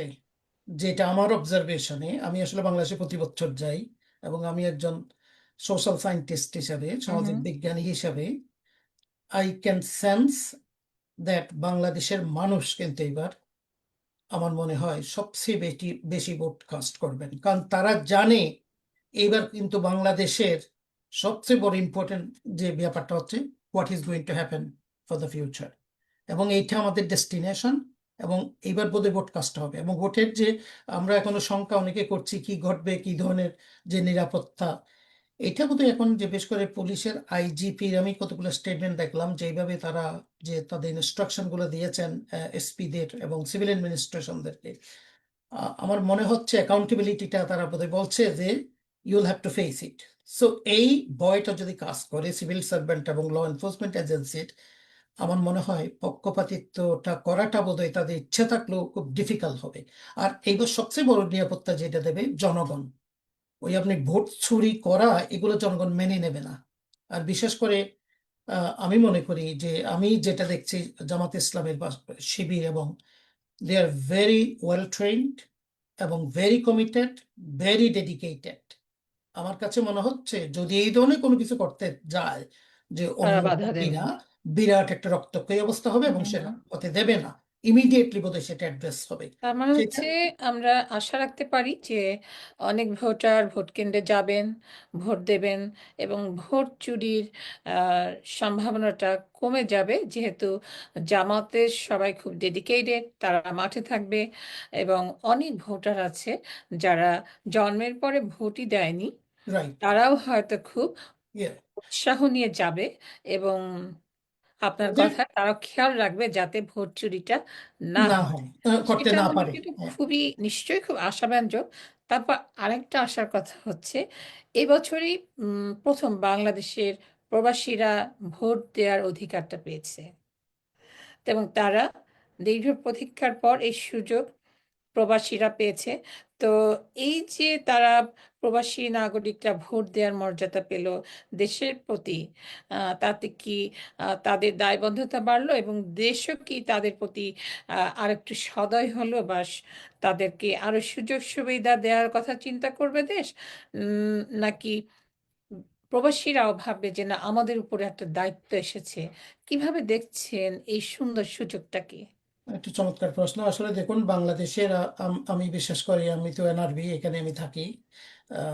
যেটা আমার অবজারভেশনে, আমি আসলে বাংলাদেশে প্রতি বছর যাই, এবং আমি একজন সোশ্যাল সায়েন্টিস্ট হিসাবে, হুম সামাজিক হুম। বিজ্ঞানী হিসাবে, আই ক্যান সেন্স দ্যাট বাংলাদেশের মানুষ কিন্তু এবার আমার মনে হয় সবচেয়ে বেশি বেশি ভোট কাস্ট করবেন, কারণ তারা জানে এইবার কিন্তু বাংলাদেশের সবচেয়ে বড় ইম্পর্টেন্ট যে ব্যাপারটা হচ্ছে what is going to happen for the future, এবং এইটা আমাদের ডেস্টিনেশন। এবং এইবার বোধহয় ভোট কাস্ট হবে, এবং ভোটের যে আমরা এখনো শঙ্কা অনেকে করছি কি ঘটবে, কি ধরনের যে নিরাপত্তা, এটা বোধহয় এখন যে বেশ করে পুলিশের আইজিপির আমি কতগুলো স্টেটমেন্ট দেখলাম, যে এইভাবে তারা যে তাদের ইনস্ট্রাকশন গুলো দিয়েছেন এসপিদের এবং সিভিল অ্যাডমিনিস্ট্রেশনদেরকে, আমার মনে হচ্ছে অ্যাকাউন্টেবিলিটিটা তারা বোধহয় বলছে যে you'll have to face it. So এই ভয়টা যদি কাজ করে সিভিল সার্ভেন্ট এবং ল এনফোর্সমেন্ট এজেন্সির, আমার মনে হয় পক্ষপাতিত্বটা করাটা বোধহয় তাদের ইচ্ছে থাকলেও খুব ডিফিকাল্ট হবে। আর এইবার সবচেয়ে বড় নিরাপত্তা যেটা দেবে জনগণ, ওই আপনি ভোট চুরি করা এগুলো জনগণ মেনে নেবে না। আর বিশেষ করে আমি মনে করি যে আমি যেটা দেখছি জামাত ইসলামের শিবির, এবং দে আর ভেরি ওয়েল ট্রেন্ড এবং ভেরি কমিটেড, ভেরি ডেডিকেটেড। আমার কাছে মনে হচ্ছে যদি এই ধরনের কোনো কিছু করতে যায়, যে তারা অন্য বাধা দেবে। পার্টিরা, বিরাট একটা রক্তক্ষয়ী অবস্থা হবে, হুম এবং হুম। সেটা হতে দেবে না। ইমিডিয়েটলি বোধহয় সেটা অ্যাড্রেস হবে। তার মানে সেটা হচ্ছে আমরা আশা রাখতে পারি যে অনেক ভোটার ভোট কেন্দ্রে যাবেন, ভোট দেবেন, এবং ভোট চুরির আহ, সম্ভাবনাটা কমে যাবে, যেহেতু জামাতের সবাই খুব ডেডিকেটেড, তারা মাঠে থাকবে। এবং অনেক ভোটার আছে যারা জন্মের পরে ভোটই দেয়নি, রাইট। তারাও হয়তো খুব ইয়ে, উৎসাহ নিয়ে যাবে। এবং আপনার ওদের কথা তারা খেয়াল রাখবে যাতে ভোট চুরিটা না না হয়। হয়, করতে সেটা না আমাদের পারে। কিন্তু হ্যাঁ। খুবই নিশ্চয়ই খুব আশাব্যঞ্জক। তারপর আরেকটা আশার কথা হচ্ছে, এবছরই প্রথম বাংলাদেশের প্রবাসীরা ভোট দেওয়ার অধিকারটা পেয়েছে, এবং তারা দীর্ঘ প্রতীক্ষার পর এই সুযোগ প্রবাসীরা পেয়েছে। তো এই যে তারা, প্রবাসী নাগরিকরা ভোট দেওয়ার মর্যাদা পেল দেশের প্রতি, তাতে কি তাদের দায়বদ্ধতা বাড়লো, এবং দেশও কি তাদের প্রতি আরেকটু সদয় হলো, বা তাদেরকে আরো সুযোগ সুবিধা দেওয়ার কথা চিন্তা করবে দেশ, নাকি প্রবাসীরাও ভাববে যে না, আমাদের উপরে একটা দায়িত্ব এসেছে? কিভাবে দেখছেন এই সুন্দর সুযোগটাকে? একটু চমৎকার প্রশ্ন। আসলে দেখুন, বাংলাদেশের আমি বিশেষ করি, আমি তো এনআরবি, এখানে আমি থাকি।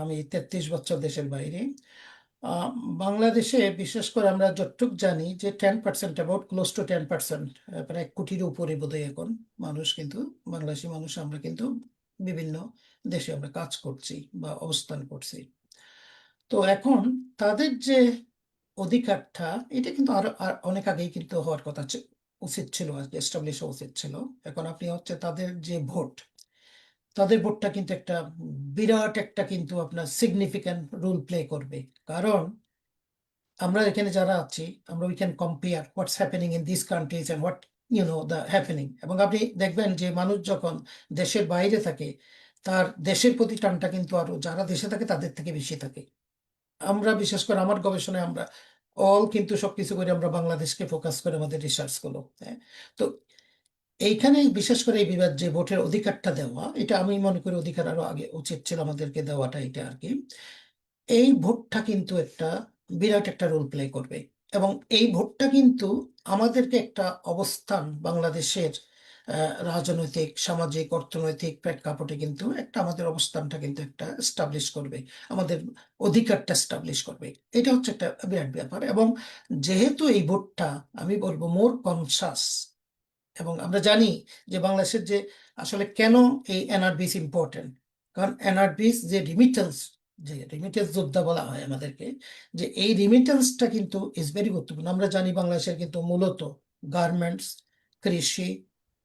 আমি 33 বছর দেশের বাইরে। আহ, বাংলাদেশে বিশেষ করে আমরা যতটুক জানি যে 10%, অ্যাবাউট ক্লোজ টু 10%, প্রায় 1 কোটির উপরে বোধহয় এখন মানুষ কিন্তু, বাংলাদেশি মানুষ আমরা কিন্তু বিভিন্ন দেশে আমরা কাজ করছি বা অবস্থান করছি। তো এখন তাদের যে অধিকারটা, এটা কিন্তু আরো অনেক আগেই কিন্তু হওয়ার কথা উচিত ছিল, এস্টাবলিশ হওয়া উচিত ছিল। এখন আপনি হচ্ছে তাদের যে ভোট, তাদের ভোটটা কিন্তু একটা বিরাট একটা কিন্তু আপনার সিগনিফিক্যান্ট রোল প্লে করবে। কারণ আমরা এখানে যারা আছি, আমরা we can compare what's happening in this countries and what the happening. এবং আপনি দেখবেন যে মানুষ যখন দেশের বাইরে থাকে, তার দেশের প্রতি টানটা কিন্তু আরো যারা দেশে থাকে তাদের থেকে বেশি থাকে। আমরা বিশেষ করে আমার গবেষণায় আমরা কিন্তু সবকিছু করে আমরা বাংলাদেশকে ফোকাস করে আমাদের রিসার্চ গুলো। হ্যাঁ। তো এইখানে বিশেষ করে এই বিবাদ যে ভোটের অধিকারটা দেওয়া, এটা আমি মনে করি অধিকার আরো আগে উচিত ছিল আমাদেরকে দেওয়াটা, এটা আর কি। এই ভোটটা কিন্তু একটা বিরাট একটা রোল প্লে করবে, এবং এই ভোটটা কিন্তু আমাদেরকে একটা অবস্থান বাংলাদেশের রাজনৈতিক, সামাজিক, অর্থনৈতিক প্রেক্ষাপটে কিন্তু একটা আমাদের অবস্থানটা কিন্তু একটা এস্টাবলিশ করবে, আমাদের অধিকারটা এস্টাবলিশ করবে। এটা হচ্ছে একটা বিরাট ব্যাপার। এবং যেহেতু এই ভোটটা, আমি বলবো, মোর কনসাস, এবং আমরা জানি যে বাংলাদেশের যে আসলে কেন এই এনআরবিস ইম্পর্টেন্ট, কারণ এনআরবিস যে রিমিটেন্স, যে রিমিটেন্স যোদ্ধা বলা হয় আমাদেরকে, যে এই রিমিটেন্সটা কিন্তু ইজ ভেরি গুরুত্বপূর্ণ। আমরা জানি বাংলাদেশের কিন্তু মূলত গার্মেন্টস, কৃষি,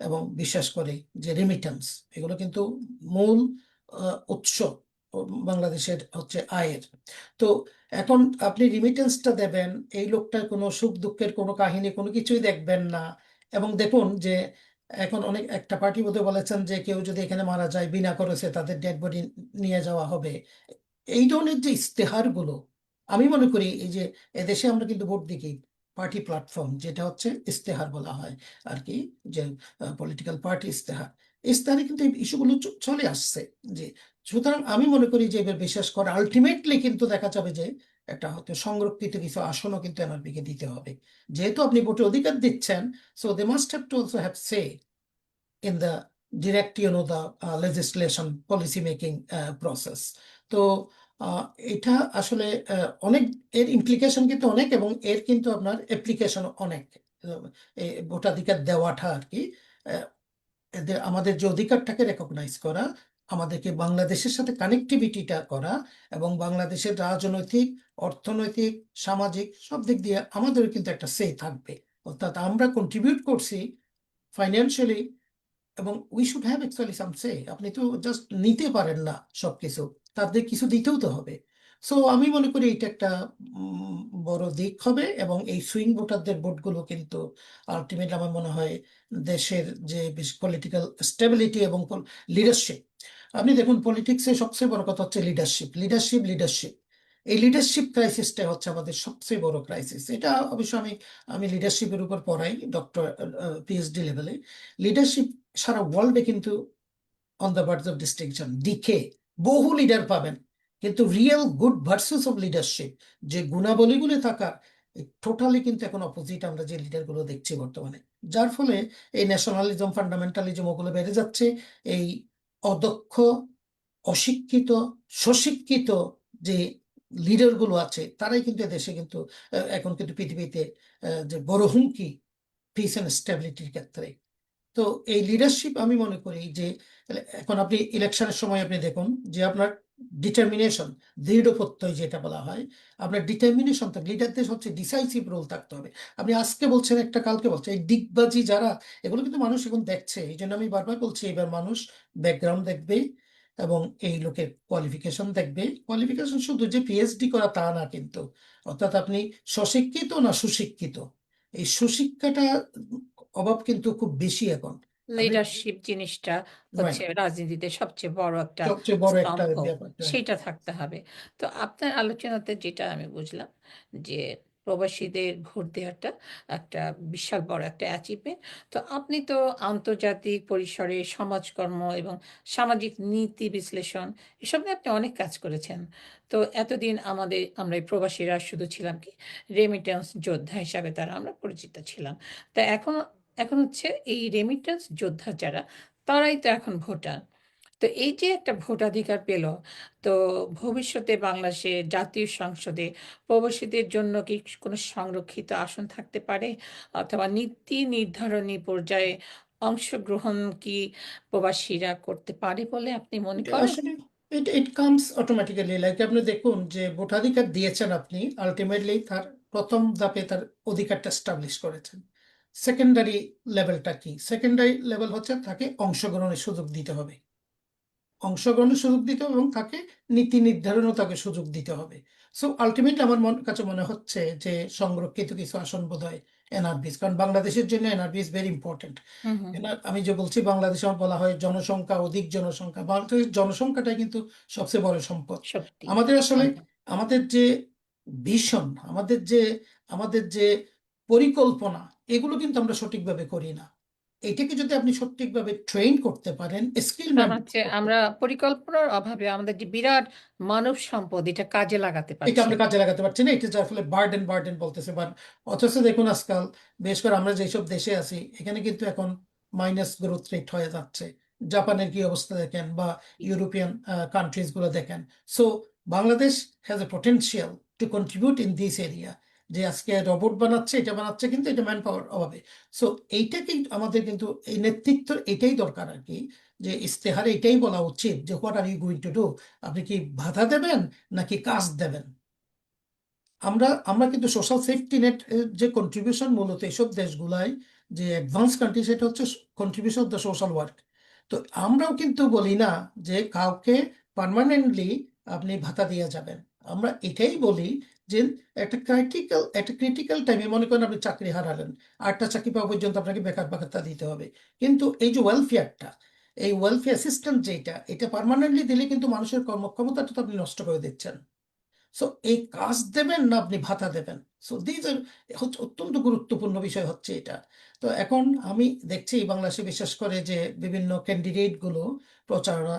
এবং বিশেষ করে যে রিমিটেন্স, এগুলো কিন্তু মূল উৎস বাংলাদেশের হচ্ছে আয়ের। তো এখন আপনি রিমিটেন্সটা দেবেন, এই লোকটার কোনো সুখ দুঃখের কোনো কাহিনী কোনো কিছুই দেখবেন না। এবং দেখুন যে এখন অনেক একটা পার্টি বোধহয় বলেছেন যে কেউ যদি এখানে মারা যায় বিনা খরচে তাদের ডেড বডি নিয়ে যাওয়া হবে। এই ধরনের যে ইস্তেহারগুলো, আমি মনে করি এই যে এদেশে আমরা কিন্তু ভোট দিই পার্টি প্ল্যাটফর্ম, যেটা হচ্ছে ইস্তেহার বলা হয় আর কি, যে পলিটিক্যাল পার্টি ইস্তেহার। ইস্তেহারে কিন্তু এই ইস্যুগুলো চলে আসছে। যে সুতরাং আমি মনে করি যে এবার বিশেষ করে আলটিমেটলি কিন্তু দেখা যাবে যে একটা হয়তো সংরক্ষিত কিছু আসনও কিন্তু এনআরবি কে দিতে হবে। যেহেতু আপনি ভোটের অধিকার দিচ্ছেন, so they must have to also have say in the direct, the legislation policy making process. তো এটা আসলে অনেক, এর ইমপ্লিকেশন কিন্তু অনেক, এবং এর কিন্তু আপনার অ্যাপ্লিকেশন অনেক। ভোটাধিকার দেওয়াটা আর কি, আহ, আমাদের যে অধিকারটাকে রেকগনাইজ করা, আমাদেরকে বাংলাদেশের সাথে কানেক্টিভিটিটা করা, এবং বাংলাদেশের রাজনৈতিক, অর্থনৈতিক, সামাজিক সব দিক দিয়ে আমাদের কিন্তু একটা সে থাকবে। অর্থাৎ আমরা কন্ট্রিবিউট করছি ফাইন্যান্সিয়ালি, এবং উই শুড হ্যাভ অ্যাকচুয়ালি সাম সে। আপনি তো জাস্ট নিতে পারেন না সবকিছু, তাদের কিছু দিতেও তো হবে। সো আমি মনে করি এটা একটা উম, বড় দিক হবে, এবং এই সুইং ভোটারদের ভোটগুলো কিন্তু আলটিমেটলি আমার মনে হয় দেশের যে পলিটিক্যাল স্টেবিলিটি এবং লিডারশিপ। আপনি দেখুন পলিটিক্সে সবচেয়ে বড় কথা হচ্ছে লিডারশিপ, লিডারশিপ, লিডারশিপ। এই লিডারশিপ ক্রাইসিসটা হচ্ছে আমাদের সবচেয়ে বড় ক্রাইসিস। এটা অবশ্য আমি আমি লিডারশিপের উপর পড়াই ডক্টর পিএইচডি লেভেলে। লিডারশিপ সারা ওয়ার্ল্ডে কিন্তু on the verge of distinction, ডিকে বহু লিডার পাবেন, কিন্তু real good versus of leadership, যে গুণাবলীগুলো থাকার, টোটালি কিন্তু এখন অপোজিট আমরা যে লিডারগুলো দেখছি বর্তমানে। যার ফলে এই ন্যাশনালিজম, ফান্ডামেন্টালিজম ওগুলো বেড়ে যাচ্ছে। এই অদক্ষ, অশিক্ষিত, সুশিক্ষিত যে লিডারগুলো আছে তারাই কিন্তু দেশে কিন্তু এখন কিন্তু পৃথিবীতে যে বড় হুমকি পিস অ্যান্ড স্টেবিলিটির ক্ষেত্রে। তো এই লিডারশিপ আমি মনে করি যে এখন আপনি ইলেকশনের সময় আপনি দেখুন যে আপনার ডিটারমিনেশন, দৃঢ় প্রত্যয় যেটা বলা হয়, আপনার ডিটারমিনেশন থাকবে, লিডারদের হচ্ছে ডিসাইসিভ রোল থাকতে হবে। আপনি আজকে বলছেন একটা, কালকে বলছেন, এই দিগবাজি যারা, এগুলো কিন্তু মানুষ এখন দেখছে। এই জন্য আমি বারবার বলছি এবার মানুষ ব্যাকগ্রাউন্ড দেখবে, এবং এই লোকের কোয়ালিফিকেশন দেখবে। কোয়ালিফিকেশন শুধু যে পিএইচডি করা তা না কিন্তু, অর্থাৎ আপনি স্বশিক্ষিত না সুশিক্ষিত, এই সুশিক্ষাটা অভাব কিন্তু খুব বেশি এখন। আপনি লিডারশিপ জিনিসটা হচ্ছে রাইট, রাজনীতিতে সবচেয়ে বড় একটা সবচেয়ে বড় একটা স্তম্ভ, ব্যাপার। Right. সেটা থাকতে হবে। তো আপনার আলোচনাতে যেটা আমি বুঝলাম যে প্রবাসীদের ভোট দেওয়াটা একটা বিশাল বড় একটা অ্যাচিভমেন্ট। তো আপনি তো আন্তর্জাতিক পরিসরে সমাজকর্ম এবং সামাজিক নীতি বিশ্লেষণ এসব নিয়ে আপনি অনেক কাজ করেছেন। তো এতদিন আমরা এই প্রবাসীরা শুধু ছিলাম কি রেমিটেন্স যোদ্ধা হিসাবে তারা আমরা পরিচিত ছিলাম। তা এখন এখন হচ্ছে এই রেমিটেন্স যোদ্ধা যারা, তারাই তো এখন ভোটার। তো এই যে একটা ভোটাধিকার পেল, তো ভবিষ্যতে বাংলাদেশে জাতীয় সংসদে প্রবাসীদের জন্য কি কোনো সংরক্ষিত আসন থাকতে পারে, অথবা নীতি নির্ধারণী পর্যায়ে অংশগ্রহণ কি প্রবাসীরা করতে পারে বলে আপনি মনে এটা করেন? আসলে ইট ইট কামস অটোমেটিক্যালি, লাইক আপনি দেখুন যে ভোটাধিকার দিয়েছেন আপনি, আলটিমেটলি তার প্রথম ধাপে তার অধিকারটা স্টাবলিশ করেছেন। সেকেন্ডারি লেভেলটা কি? সেকেন্ডারি লেভেল হচ্ছে তাকে অংশগ্রহণের সুযোগ দিতে হবে, অংশগ্রহণের সুযোগ দিতে হবে, এবং তাকে নীতি নির্ধারণও তাকে সুযোগ দিতে হবে। সো আলটিমেটলি আমার কাছে মনে হচ্ছে যে সংরক্ষিত কিছু আসন বোধহয় এনআরবিস, কারণ বাংলাদেশের জন্য এনআরবি ইজ ভেরি ইম্পর্টেন্ট। হুম হুম। আমি যে বলছি বাংলাদেশে আমার বলা হয় জনসংখ্যা, অধিক জনসংখ্যা, বাংলাদেশের জনসংখ্যাটাই কিন্তু সবচেয়ে বড় সম্পদ। সত্যি। আমাদের আসলে একদম। আমাদের যে ভিশন, আমাদের যে পরিকল্পনা, এগুলো কিন্তু আমরা সঠিকভাবে করি না। এটাকে যদি আপনি সঠিকভাবে ট্রেন করতে পারেন, স্কিল কারণ ম্যাপ হচ্ছে করতে, আমরা পরিকল্পনার অভাবে আমাদের যে বিরাট মানব সম্পদ এটা কাজে লাগাতে এটা পারছি আমরা না। কাজে লাগাতে পারছি না, এটা যার ফলে বার্ডেন বার্ডেন বলতেছে। বাট অথচ দেখুন আজকাল বিশেষ করে আমরা যেসব দেশে আছি এখানে কিন্তু এখন মাইনাস গ্রোথ রেট হয়ে যাচ্ছে। জাপানের কি অবস্থা দেখেন, বা ইউরোপিয়ান কান্ট্রিজ গুলো দেখেন। So Bangladesh has a potential two contribute in this area, যে আজকে রোবট বানাচ্ছে, এটা বানাচ্ছে, কিন্তু এটা ম্যান পাওয়ার অভাবে। সো এইটাকে আমাদের কিন্তু এই নেতৃত্ব এটাই দরকার আর কি, যে ইস্তেহারে এটাই বলা উচিত যে what are you going to do, আপনি কি বাধা দেবেন নাকি কাজ দেবেন। আমরা আমরা কিন্তু সোশ্যাল সেফটি নেট যে কন্ট্রিবিউশন মূলত এইসব দেশগুলাই, যে অ্যাডভান্স কান্ট্রি, সেটা হচ্ছে contribution of the social work. তো আমরাও কিন্তু বলি না যে কাউকে পার্মানেন্টলি আপনি ভাতা দিয়ে যাবেন। আমরা এটাই বলি যে একটা ক্রিটিক্যাল টাইমে মনে করেন আপনি চাকরি হারালেন, আরেকটা চাকরি পাওয়া পর্যন্ত আপনাকে বেকার ভাতা দিতে হবে। কিন্তু এই যে ওয়েলফেয়ারটা, এই ওয়েলফেয়ার সিস্টেম যেটা, এটা পার্মানেন্টলি দিলে কিন্তু মানুষের কর্মক্ষমতাটা তো আপনি নষ্ট করে দিচ্ছেন। সো এই কাজ দেবেন না আপনি ভাতা দেবেন। সো দিস হচ্ছে অত্যন্ত গুরুত্বপূর্ণ বিষয় হচ্ছে এটা। তো এখন আমি দেখছি বাংলাদেশে বিশেষ করে যে বিভিন্ন ক্যান্ডিডেট গুলো প্রচারণা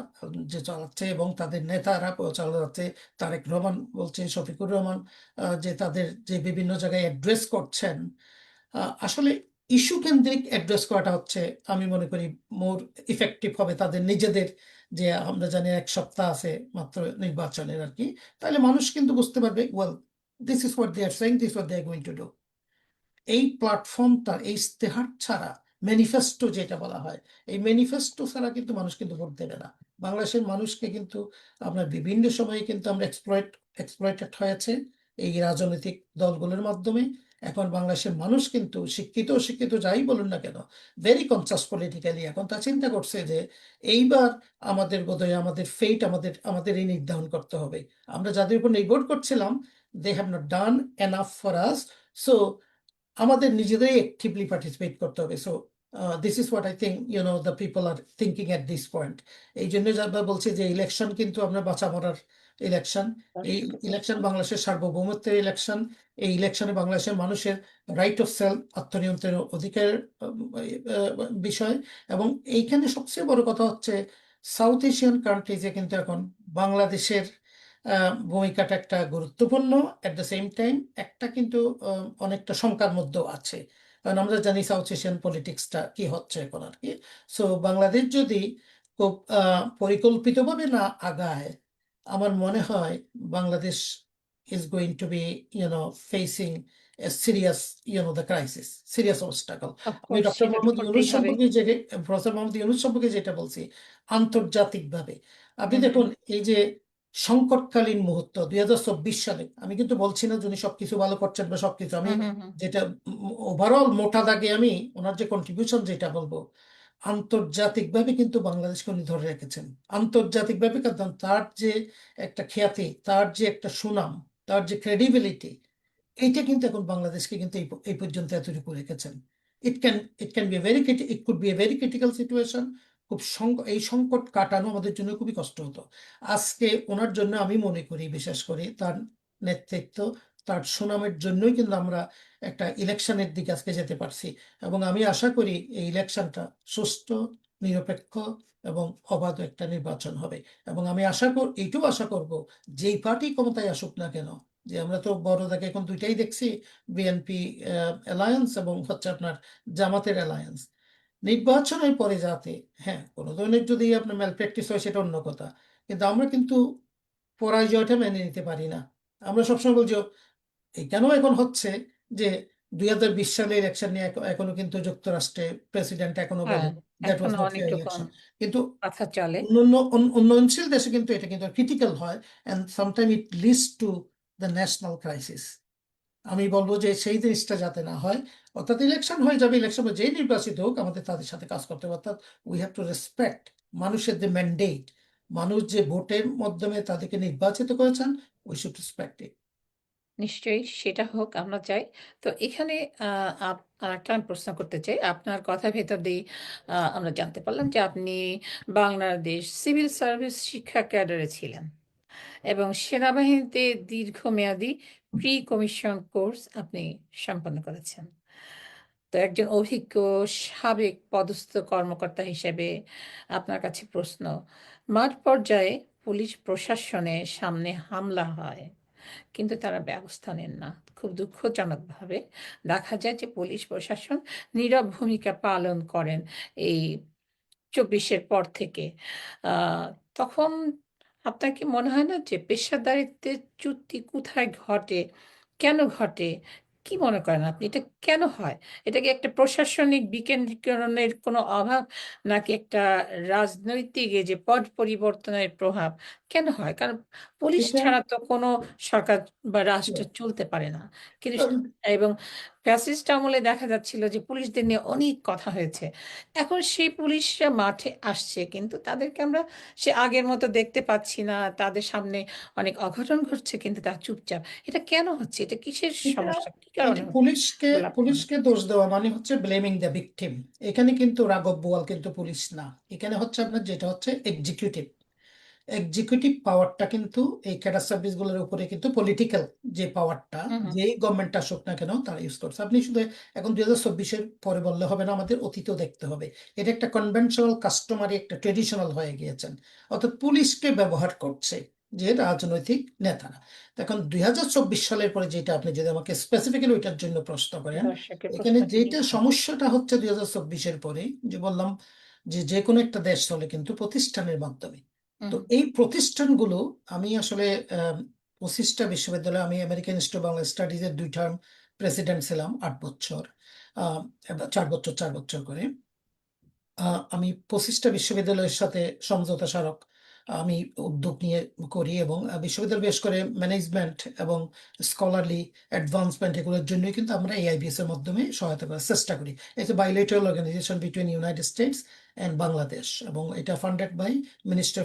যে চালাচ্ছে এবং তাদের নেতারা প্রচারণা চালাচ্ছে, তারেক রহমান বলছে, শফিকুর রহমান যে তাদের যে বিভিন্ন জায়গায় অ্যাড্রেস করছেন, আসলে ইস্যু কেন্দ্রিক অ্যাড্রেস করাটা হচ্ছে আমি মনে করি মোর ইফেক্টিভ হবে তাদের নিজেদের। যে আমরা জানি 1 সপ্তাহ আছে মাত্র নির্বাচনের আর কি, তাহলে মানুষ কিন্তু বুঝতে পারবে, well, this is what they are saying, this what they are going to do. এই প্ল্যাটফর্মটা, এই ইস্তেহার ছাড়া, ম্যানিফেস্টো যেটা বলা হয়, এই ম্যানিফেস্টো ছাড়া কিন্তু মানুষ কিন্তু ভোট দেবে না। বাংলাদেশের মানুষকে কিন্তু আমরা বিভিন্ন সময়ে কিন্তু আমরা এক্সপ্লয়েটেড হয়েছে এই রাজনৈতিক দলগুলোর মাধ্যমে। এখন বাংলাদেশের মানুষ কিন্তু শিক্ষিত অশিক্ষিত যাই বলুন না কেন, ভেরি কনসাস পলিটিক্যালি, এখন তা চিন্তা করছে যে এইবার আমাদের বোধহয় আমাদের ফেট আমাদেরই নির্ধারণ করতে হবে। আমরা যাদের উপর নির্ভর করছিলাম, they have not done enough for us. So আমাদের নিজেদেরই অ্যাক্টিভলি পার্টিসিপেট করতে হবে। So this is what I think the people are thinking at this point. এই জন্য আমরা বলছি যে ইলেকশন কিন্তু আমরা বাঁচা মরার ইলেকশন। এই ইলেকশন বাংলাদেশের সার্বভৌমত্বের ইলেকশন। এই ইলেকশনে বাংলাদেশের মানুষের রাইট অফ সেলফ, আত্মনিয়ন্ত্রণের অধিকার বিষয়। এবং এইখানে সবচেয়ে বড় কথা হচ্ছে সাউথ এশিয়ান কান্ট্রিজে কিন্তু এখন বাংলাদেশের ভূমিকাটা একটা গুরুত্বপূর্ণ, এট দ্য সেম টাইম একটা কিন্তু অনেকটা শঙ্কার মধ্যেও আছে। কারণ আমরা জানি সাউথ এশিয়ান পলিটিক্সটা কি হচ্ছে এখন আর কি। সো বাংলাদেশ যদি খুব পরিকল্পিতভাবে না আগায়, আমার মনে হয় Bangladesh is going to be facing a serious the crisis, serious obstacle. আমি অফকোর্স ডক্টর সেটা তো মোহাম্মদ ইউনূস করতেই হবে। সম্পর্কে যে প্রফেসর মোহাম্মদ ইউনূস সম্পর্কে যেটা বলছি, আন্তর্জাতিকভাবে আপনি হুম হুম দেখুন এই যে সংকটকালীন মুহূর্ত 2024 সালে, আমি কিন্তু বলছি না যে উনি সবকিছু ভালো করছেন বা সবকিছু, আমি হুম হুম হুম। যেটা ওভারঅল মোটা দাগে আমি ওনার যে কন্ট্রিবিউশন যেটা বলবো, আন্তর্জাতিকভাবে কিন্তু বাংলাদেশকে উনি ধরে রেখেছেন। আন্তর্জাতিকভাবে কারণ তার যে একটা খ্যাতি, তার যে একটা সুনাম, তার যে ক্রেডিবিলিটি, এইটা কিন্তু এখন বাংলাদেশকে কিন্তু এই পর্যন্ত এতটুকু রেখেছেন। It can be very it could B a very critical situation. এই সংকট কাটানো আমাদের জন্য খুবই কষ্ট হতো। আজকে ওনার জন্য আমি মনে করি, বিশেষ করে তার নেতৃত্ব, তার সুনামের জন্যই কিন্তু আমরা একটা ইলেকশনের দিকে আজকে যেতে পারছি। এবং আমি আশা করি এই ইলেকশনটা সুষ্ঠু, নিরপেক্ষ এবং অবাধ একটা নির্বাচন হবে। এবং আমি এইটুকু আশা করব, যেই পার্টি ক্ষমতায় আসুক না কেন, যে আমরা তো বড় দেখে এখন দুইটাই দেখছি, বিএনপি অ্যালায়েন্স এবং হচ্ছে আপনার জামাতের অ্যালায়েন্স, নির্বাচনের পরে যাতে, হ্যাঁ, কোনো ধরনের যদি আপনার ম্যাল প্র্যাকটিস হয় সেটা অন্য কথা, কিন্তু আমরা কিন্তু পরাজয়টা মেনে নিতে পারি না। আমরা সবসময় বলছি এই কেন এখন হচ্ছে যে 2020 সালে ইলেকশন নিয়ে এখনো কিন্তু যুক্তরাষ্ট্রে প্রেসিডেন্ট এখনো হ্যাঁ, বলে দ্যাট ওয়াজ এখনো নট অনেক ফেয়ার রকম ইলেকশন। কিন্তু কথা চলে। উন্নয়নশীল দেশে কিন্তু এটা কিন্তু ক্রিটিক্যাল হয়, and sometime it leads to the national crisis. আমি বলবো যে সেই জিনিসটা যাতে না হয়, অর্থাৎ ইলেকশন হয়ে যাবে, ইলেকশন যেই নির্বাচিত হোক আমাদের তাদের সাথে কাজ করতে হবে। অর্থাৎ উই হ্যাভ টু রেসপেক্ট মানুষের যে ম্যান্ডেট, মানুষ যে ভোটের মাধ্যমে তাদেরকে নির্বাচিত করেছেন, উই শুড রেসপেক্ট ইট। নিশ্চয়ই সেটা হোক, আমরা চাই। তো এখানে আরেকটা আমি প্রশ্ন করতে চাই। আপনার কথার ভেতর দিয়ে আমরা জানতে পারলাম যে আপনি বাংলাদেশ সিভিল সার্ভিস শিক্ষা ক্যাডারে ছিলেন এবং সেনাবাহিনীতে দীর্ঘমেয়াদী প্রি কমিশন কোর্স আপনি সম্পন্ন করেছেন। তো একজন অভিজ্ঞ সাবেক পদস্থ কর্মকর্তা হিসেবে আপনার কাছে প্রশ্ন, মাঠ পর্যায়ে পুলিশ প্রশাসনের সামনে হামলা হয় কিন্তু তারা ব্যবস্থা নেন না। খুব দুঃখজনকভাবে দেখা যায় যে পুলিশ প্রশাসন নীরব ভূমিকা পালন করেন এই 24-এর পর থেকে। আহ, তখন আপনার কি মনে হয় না যে পেশাদারিত্বের চ্যুতি কোথায় ঘটে, কেন ঘটে, কি মনে করেন আপনি এটা কেন হয়? এটা কি একটা প্রশাসনিক বিকেন্দ্রীকরণের কোনো অভাব, নাকি একটা রাজনৈতিক এই যে পট পরিবর্তনের প্রভাব? কেন হয়? কারণ পুলিশ এটা ছাড়া তো কোনো সরকার বা রাষ্ট্র চলতে পারে না। কিন্তু এবং ফ্যাসিস্ট আমলে দেখা যাচ্ছিল যে পুলিশদের নিয়ে অনেক কথা হয়েছে। এখন সেই পুলিশরা মাঠে আসছে কিন্তু তাদেরকে আমরা সে আগের মতো দেখতে পাচ্ছি না। তাদের সামনে অনেক অঘটন ঘটছে কিন্তু তারা চুপচাপ। এটা কেন হচ্ছে? এটা কিসের এটা সমস্যা? কি এই কারণে যে হচ্ছে পুলিশকে বলে আপনি মনে পুলিশকে দোষ দেওয়া মানে হচ্ছে ব্লেমিং দ্য ভিকটিম। এখানে কিন্তু রাঘব বোয়াল কিন্তু পুলিশ না, এখানে হচ্ছে আপনার যেটা হচ্ছে এক্সিকিউটিভ। এক্সিকিউটিভ পাওয়ারটা কিন্তু এই ক্যাডার সার্ভিসগুলোর উপরে কিন্তু পলিটিক্যাল যে পাওয়ারটা, হুম, হুম, যেই গভর্নমেন্ট আসুক না কেন তারা ইউজ করছে। আপনি শুধু এখন 2024-এর পরে বললে হবে না, আমাদের অতীতও দেখতে হবে। এটা একটা কনভেনশনাল কাস্টমারি একটা ট্রেডিশনাল হয়ে গিয়েছেন, অর্থাৎ পুলিশকে ব্যবহার করছে যে রাজনৈতিক নেতারা। তো এখন 2024 সালের পরে যেটা, আপনি যদি আমাকে স্পেসিফিক্যালি ওইটার জন্য প্রশ্ন করেন, দর্শকের এখানে প্রশ্নটা যেটা নিচ্ছি। সমস্যাটা হচ্ছে 2024-এর পরে, যে বললাম যে যে কোনো একটা দেশ চলে কিন্তু প্রতিষ্ঠানের মাধ্যমে। হুম, তো এই প্রতিষ্ঠানগুলো, আমি আসলে 25টা বিশ্ববিদ্যালয়ে, আমি আমেরিকান ইনস্টিটিউট অফ বাংলা স্টাডিজের 2 টার্ম প্রেসিডেন্ট ছিলাম, 8 বছর, এবার 4 বছর 4 বছর করে। আমি 25টা বিশ্ববিদ্যালয়ের সাথে সমঝোতা স্মারক আমি উদ্যোগ নিয়ে করি, এবং বিশ্ববিদ্যালয় বিশেষ করে ম্যানেজমেন্ট এবং স্কলারলি অ্যাডভান্সমেন্ট এগুলোর জন্যই কিন্তু আমরা এআইবিএস এর মাধ্যমে সহায়তা করার চেষ্টা করি। এটা bilateral organisation between United States and Bangladesh, এবং এটা funded by minister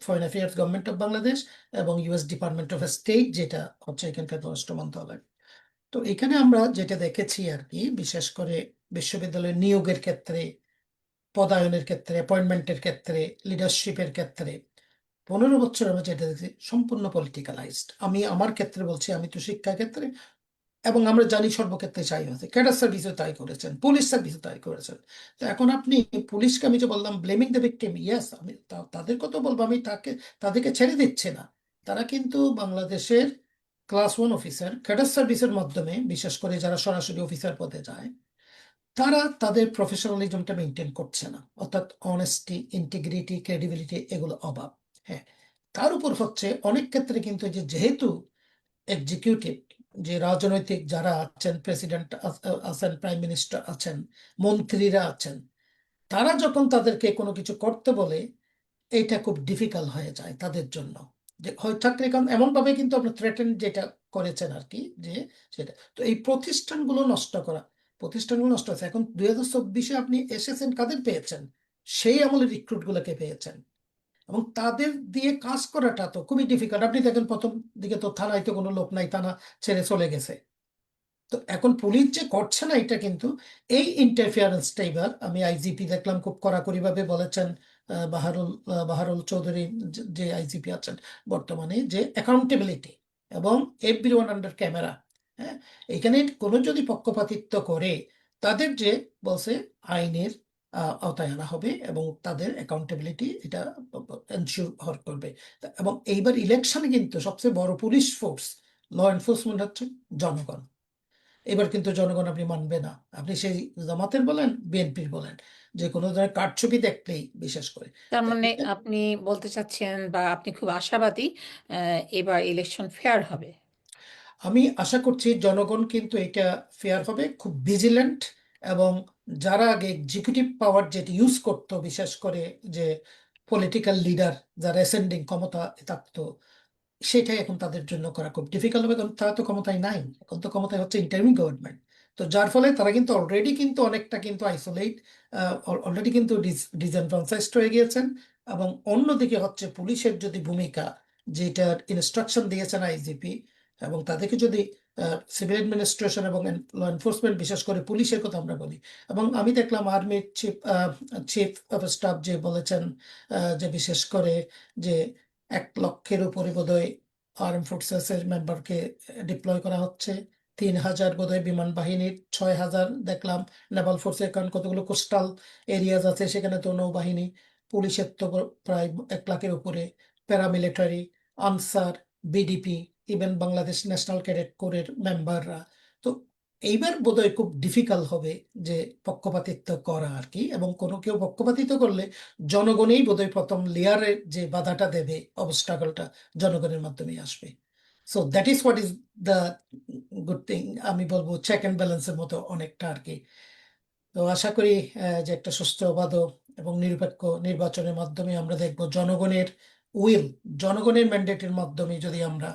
foreign affairs government of Bangladesh এবং ইউএস ডিপার্টমেন্ট অফ স্টেট, যেটা হচ্ছে এখানকার পররাষ্ট্র মন্ত্রণালয়। তো এখানে আমরা যেটা দেখেছি আর কি, বিশেষ করে বিশ্ববিদ্যালয়ের নিয়োগের ক্ষেত্রে, পদায়নের ক্ষেত্রে, অ্যাপয়েন্টমেন্টের ক্ষেত্রে, লিডারশিপের ক্ষেত্রে 15 বছর আমরা যেটা দেখছি সম্পূর্ণ পলিটিক্যালাইজড। আমি আমার ক্ষেত্রে বলছি, আমি তো শিক্ষা ক্ষেত্রে, এবং আমরা জানি সর্বক্ষেত্রে চাই হয়েছে, ক্যাডার সার্ভিসও তাই করেছেন, পুলিশ সার্ভিসও তাই করেছেন। তো এখন আপনি পুলিশকে, আমি যে বললাম ব্লেমিং দ্য ভিকটিম, ইয়েস, আমি তাদের কথা বলবো, আমি তাদেরকে ছেড়ে দিচ্ছে না। তারা কিন্তু বাংলাদেশের ক্লাস 1 অফিসার ক্যাডার সার্ভিসের মাধ্যমে, বিশেষ করে যারা সরাসরি অফিসার পদে যায়, তারা তাদের প্রফেশনালিজমটা মেনটেন করছে না, অর্থাৎ অনেস্টি, ইন্টিগ্রিটি, ক্রেডিবিলিটি এগুলো অভাব। হ্যাঁ, তার উপর হচ্ছে অনেক ক্ষেত্রে কিন্তু যেহেতু এক্সিকিউটিভ, যে রাজনৈতিক যারা আছেন, প্রেসিডেন্ট আছেন, প্রাইম মিনিস্টার আছেন, মন্ত্রীরা আছেন, তারা যখন তাদেরকে কোনো কিছু করতে বলে, এটা খুব ডিফিকাল্ট হয়ে যায় তাদের জন্য। যে হয় চাকরি, কারণ এমন ভাবে কিন্তু আপনার থ্রেটেন যেটা করেছেন আর কি, যে সেটা তো এই প্রতিষ্ঠানগুলো নষ্ট হয়েছে। এখন 2024-এ আপনি এসেছেন, কাদের পেয়েছেন? সেই আমলের রিক্রুট গুলোকে পেয়েছেন, এবং তাদের দিয়ে কাজ করাটা তো খুবই ডিফিকাল্ট। আপনি দেখেন প্রথম দিকে তো থানায় তো কোনো লোক নাই, থানা ছেড়ে চলে গেছে। তো এখন পুলিশ যে করছে না, এটা কিন্তু এই ইন্টারফিয়ারেন্সটা এবার আমি আইজিপি দেখলাম খুব কড়াকড়ি ভাবে বলেছেন, বাহারুল চৌধুরী, যে আইজিপি আছেন বর্তমানে, যে অ্যাকাউন্টেবিলিটি এবং এভরিওয়ান আন্ডার ক্যামেরা। হ্যাঁ, এখানে কোনো যদি পক্ষপাতিত্ব করে, তাদের যে বলছে আইনের আওতায় আনা হবে, এবং তাদের অ্যাকাউন্টেবিলিটি এটা এনশিওর করবে। এবং এইবার ইলেকশনে কিন্তু সবচেয়ে বড় পুলিশ ফোর্স, ল এনফোর্সমেন্ট হচ্ছে জনগণ। এবার কিন্তু জনগণ আপনি মানবে না, আপনি সেই জামাতের বলেন, বিএনপির বলেন, যে কোনো ধরনের কারচুপি দেখলেই বিশেষ করে। তার তা মানে আপনি বলতে চাচ্ছেন বা আপনি খুব আশাবাদী এবার ইলেকশন ফেয়ার হবে। আমি আশা করছি জনগণ কিন্তু এটা ফেয়ার হবে, খুব ভিজিল্যান্ট, এবং যারা আগে এক্সিকিউটিভ পাওয়ার যেটা ইউজ করতো, বিশেষ করে যে পলিটিক্যাল লিডার যারা অ্যাসেন্ডিং ক্ষমতা থাকতো, সেটাই এখন তাদের জন্য করা খুব ডিফিকাল্ট হবে, কারণ তারা তো ক্ষমতায় নাই, এখন তো ক্ষমতায় হচ্ছে ইন্টারিম গভর্নমেন্ট। তো যার ফলে তারা কিন্তু অলরেডি কিন্তু অনেকটা কিন্তু আইসোলেট, অলরেডি কিন্তু ডিসএডভান্টেজড হয়ে গিয়েছেন। এবং অন্যদিকে হচ্ছে পুলিশের যদি ভূমিকা, যেটা ইনস্ট্রাকশন দিয়েছেন আইজিপি, এবং তাদেরকে যদি সিভিল অ্যাডমিনিস্ট্রেশন এবং ল এনফোর্সমেন্ট, বিশেষ করে পুলিশের কথা আমরা বলি, এবং আমি দেখলাম আর্মির চিফ অফ স্টাফ যে বলেছেন, যে বিশেষ করে যে 1 লক্ষের উপরে বোধহয় আর্ম ফোর্সেস এর মেম্বারকে ডিপ্লয় করা হচ্ছে, 3,000 বোধহয় বিমান বাহিনীর, 6,000 দেখলাম নেভাল ফোর্সের, কারণ কতগুলো কোস্টাল এরিয়াজ আছে সেখানে তো নৌবাহিনী, পুলিশের তো প্রায় 1 লাখের উপরে, paramilitary, answer, BDP, even Bangladesh national cadet কোরের মেম্বাররা। তো এইবার বোধহয় খুব ডিফিকাল্ট হবে যে পক্ষপাতিত্ব করা আর কি, এবং কোনো কেউ পক্ষপাতিত্ব করলে জনগণই বোধহয় প্রথম লেয়ারে যে বাধাটা দেবে, অবস্ট্রাগলটা জনগণের মাধ্যমেই আসবে। So that is what is the good thing, আমি বলবো চেক অ্যান্ড ব্যালেন্সের মতো অনেকটা আর কি। তো আশা করি যে একটা সুস্থ, অবাধ এবং নিরপেক্ষ নির্বাচনের মাধ্যমে আমরা দেখব জনগণের উইল, জনগণের ম্যান্ডেটের মাধ্যমে যদি আমরা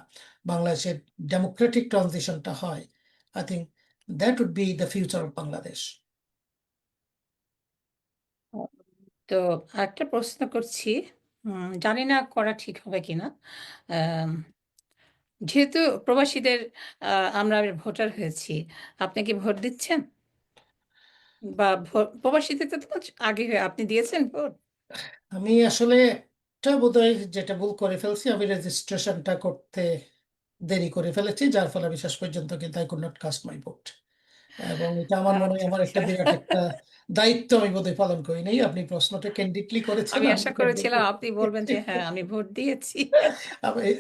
বাংলাদেশের ডেমোক্রেটিক ট্রানজিশনটা হয়, I think That would be the future of Bangladesh. তো আরেকটা প্রশ্ন করছি, জানি না করা ঠিক হবে কিনা। আম, যেহেতু প্রবাসীদের আমরা ভোটার হয়েছি, আপনি কি ভোট দিচ্ছেন? বা প্রবাসীদের তো আগে আপনি দিয়েছেন ভোট? আমি আসলে একটা বোধহয় যেটা ভুল করে ফেলছি, আমি রেজিস্ট্রেশনটা করতে দেরি করে ফেলেছি, যার ফলে আমি শেষ পর্যন্ত কিন্তু I could not cast my vote. এবং এটা আমার মনে হয় আচ্ছা আমার একটা আচ্ছা। বিরাট একটা দায়িত্ব আমি বোধহয় পালন করি নাই। আপনি প্রশ্নটা ক্যান্ডিডলি করেছেন, আমি আমি আশা candidly- করেছিলাম আপনি বলবেন যে হ্যাঁ আমি ভোট দিয়েছি।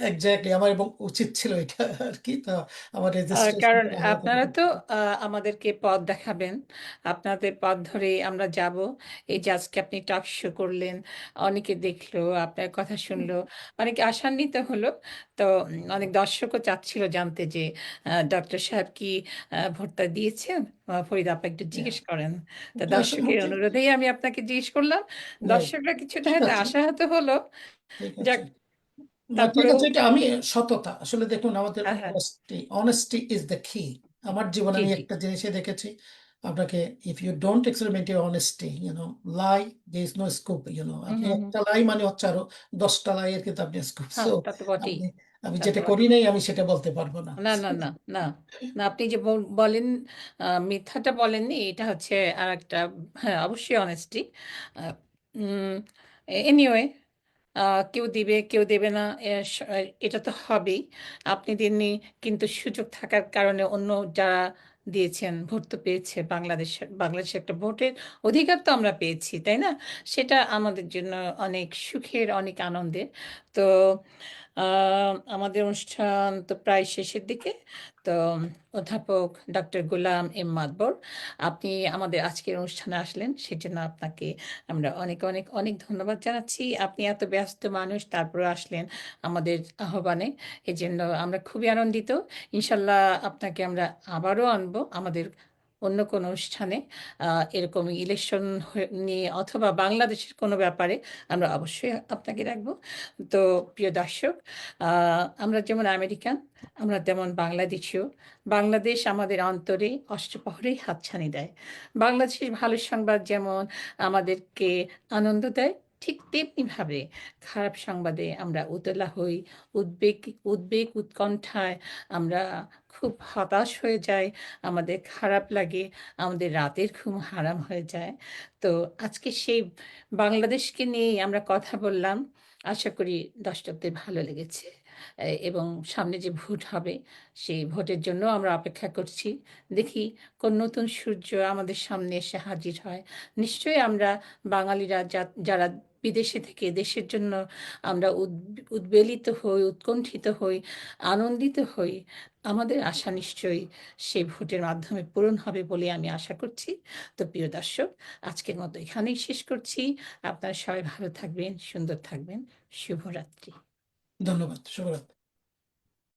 এক্স্যাক্টলি আমার এবং উচিত ছিল এটা আর কি। তো আমার কারণ রেজিস্ট্রেশনটা হয়ে আপনারা তো আমাদেরকে পথ দেখাবেন, আপনাদের পথ ধরেই আমরা যাব। এই যে আজকে আপনি টক শো করলেন, অনেকে দেখলো, আপনার কথা শুনলো, অনেকে আশান্বিত হলো। তো অনেক দর্শকও চাচ্ছিল জানতে যে ডক্টর সাহেব কি ভোটটা দিয়েছেন। ফরিদা আপা একটু জিজ্ঞেস করেন। তা দর্শকের আসলে অনুরোধেই আমি আপনাকে জিজ্ঞেস করলাম। রাইট, দর্শকরা কিছুটা ঠিক হয়তো আছে, আশাহত হলো। ঠিক যাক, আছে। না ঠিক তারপরেও আছে, এটা আমি সততা আসলে দেখুন আমাদের হ্যাঁ হ্যাঁ, অনেস্টি ইজ দ্য কি। আমার জীবনে জি আমি জি, একটা জিনিসে দেখেছি, আপনাকে if you don't experiment your honesty lie, there is no scope. Hmm আপনি হুম হুম, একটা লাই মানে হচ্ছে আরো 10টা লাইয়ের কিন্তু আপনি স্কোপ। হ্যাঁ সো তা তো বটেই, আপনি, আমি তা তো যেটা করি বটেই। নাই আমি সেটা বলতে পারবো না। না, না, না, না, না আপনি যে বলেন মিথ্যাটা বলেননি এটা হচ্ছে আরেকটা, হ্যাঁ অবশ্যই অনেস্টি। এনিওয়ে, কেউ দিবে কেউ দেবে না, এটা তো হবেই। আপনি দেননি, কিন্তু সুযোগ থাকার কারণে অন্য যারা দিয়েছেন ভোট তো পেয়েছে। বাংলাদেশে একটা ভোটের অধিকার তো আমরা পেয়েছি, তাই না? সেটা আমাদের জন্য অনেক সুখের, অনেক আনন্দের। তো আমাদের অনুষ্ঠান তো প্রায় শেষের দিকে। তো অধ্যাপক ডক্টর গোলাম এম মাদবর, আপনি আমাদের আজকের অনুষ্ঠানে আসলেন, সেজন্য আপনাকে আমরা অনেক অনেক অনেক ধন্যবাদ জানাচ্ছি। আপনি এত ব্যস্ত মানুষ, তারপরে আসলেন আমাদের আহ্বানে, এজন্য আমরা খুবই আনন্দিত। ইনশাল্লাহ আপনাকে আমরা আবারও আনবো আমাদের অন্য কোনো অনুষ্ঠানে, এরকম ইলেকশন নিয়ে অথবা বাংলাদেশের কোনো ব্যাপারে আমরা অবশ্যই আপনাকে রাখবো। তো প্রিয় দর্শক, আমরা যেমন আমেরিকান, আমরা তেমন বাংলাদেশীয়। বাংলাদেশ আমাদের অন্তরে অষ্টপ্রহরেই হাতছানি দেয়। বাংলাদেশের ভালো সংবাদ যেমন আমাদেরকে আনন্দ দেয়, ঠিক তেমনিভাবে খারাপ সংবাদে আমরা উতলা হই, উদ্বেগ উদ্বেগ উৎকণ্ঠায় আমরা খুব হতাশ হয়ে যাই, আমাদের খারাপ লাগে, আমাদের রাতের ঘুম হারাম হয়ে যায়। তো আজকে সেই বাংলাদেশকে নিয়েই আমরা কথা বললাম। আশা করি দর্শকদের ভালো লেগেছে। এবং সামনে যে ভোট হবে, সেই ভোটের জন্য আমরা অপেক্ষা করছি। দেখি কোন নতুন সূর্য আমাদের সামনে এসে হাজির হয়। নিশ্চয়ই আমরা বাঙালিরা যারা বিদেশে থেকে দেশের জন্য আমরা উদ্বেলিত হই, উৎকণ্ঠিত হই, আনন্দিত হই, আমাদের আশা নিশ্চয়ই সেই ভোটের মাধ্যমে পূরণ হবে বলে আমি আশা করছি। তো প্রিয় দর্শক, আজকের মতো এখানেই শেষ করছি। আপনারা সবাই ভালো থাকবেন, সুন্দর থাকবেন। শুভরাত্রি। ধন্যবাদ, শুভরাত্রি।